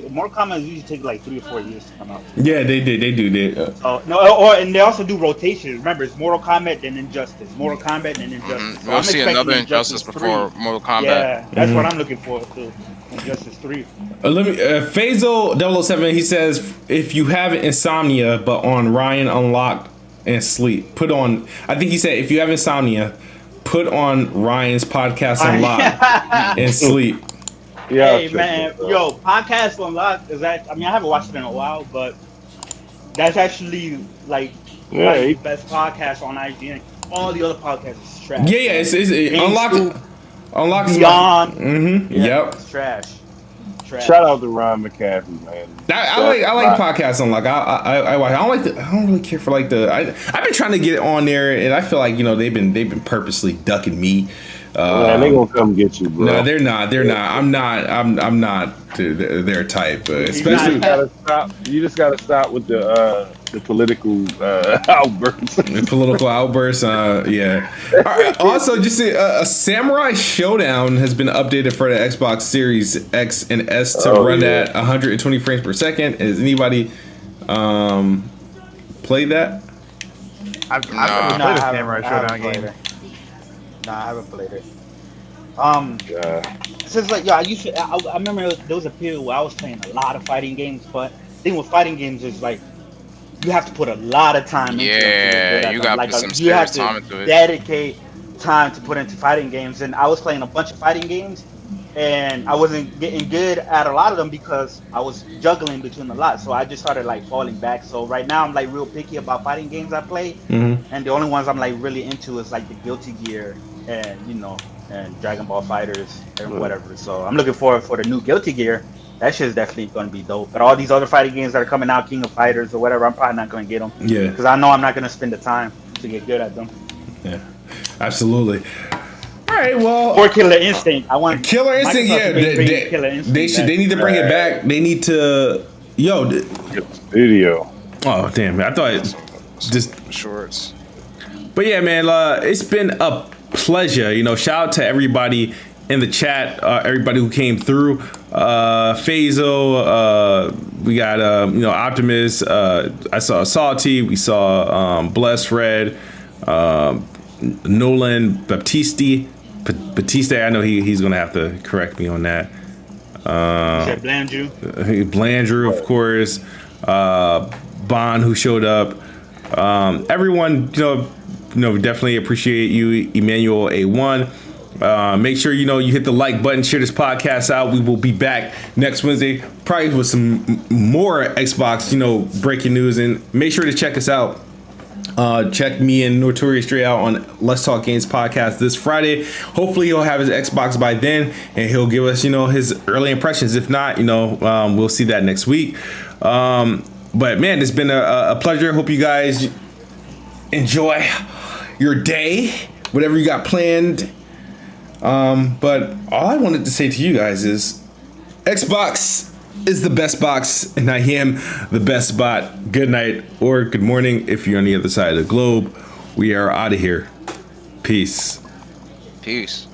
Mortal Kombat usually take like 3 or 4 years to come out. Yeah, they do. So no, and they also do rotations. Remember, it's Mortal Kombat then Injustice, Mortal Kombat then Injustice. So We'll I'm see expecting another Injustice 3. before Mortal Kombat. Yeah, that's what I'm looking for too. Injustice 3. Let me. Faisal 007. He says, if you have insomnia but on Ryan unlocked and sleep, put on. I think he said if you have insomnia, put on Ryan's podcast unlocked and sleep. Yeah. Hey man, yo, Podcast Unlocked is that? I mean, I haven't watched it in a while, but that's actually like Yeah, the best podcast on IGN. All the other podcasts is trash. Yeah. It's unlocked. Unlocks Beyond. Mm-hmm. Yeah, Yep. it's trash. Shout out to Ron McCaffrey, man. I like podcasts on like I don't really care for like I've been trying to get on there and I feel like they've been purposely ducking me. Man, they gonna come get you, bro. No, they're not. I'm not their type, especially. You just gotta stop with the political outbursts. Political outbursts, yeah. All right, also, just a Samurai Showdown has been updated for the Xbox Series X and S to run at 120 frames per second. Has anybody played that? I've never played a Samurai Showdown game. Nah, I haven't played it. Yeah. Since like I remember there was a period where I was playing a lot of fighting games, but the thing with fighting games is like you have to put a lot of time into it. Yeah, you gotta put some serious time into it. Dedicate time to put into fighting games, and I was playing a bunch of fighting games, and I wasn't getting good at a lot of them because I was juggling between a lot. So I just started like falling back. So right now I'm like real picky about fighting games I play, and the only ones I'm like really into is like the Guilty Gear and and Dragon Ball Fighters and whatever. So I'm looking forward for the new Guilty Gear. That shit is definitely going to be dope. But all these other fighting games that are coming out, King of Fighters or whatever, I'm probably not going to get them. Yeah. Because I know I'm not going to spend the time to get good at them. Yeah, absolutely. All right, well. Or Killer Instinct. I want Killer Instinct. Microsoft Yeah, to bring Killer Instinct they should. back. They need to bring it back. They need to. Video. Oh damn! I thought it just Shorts. But yeah, man, it's been a pleasure. Shout out to everybody in the chat, everybody who came through. Faisal, we got Optimus. I saw Salty. We saw Blessed Red, Nolan Baptiste. Batista. I know he's gonna have to correct me on that. said Blandrew, of course. Bond, who showed up. Everyone, definitely appreciate you, Emmanuel A1. Make sure you hit the like button, share this podcast out. We will be back next Wednesday, probably with some more Xbox, breaking news. And make sure to check us out. Check me and Notorious Dre out on Let's Talk Games podcast this Friday. Hopefully he'll have his Xbox by then and he'll give us, his early impressions. If not, we'll see that next week. But man, it's been a pleasure. Hope you guys enjoy your day, whatever you got planned. But all I wanted to say to you guys is Xbox is the best box, and I am the best bot. Good night or good morning if you're on the other side of the globe. We are out of here. Peace. Peace.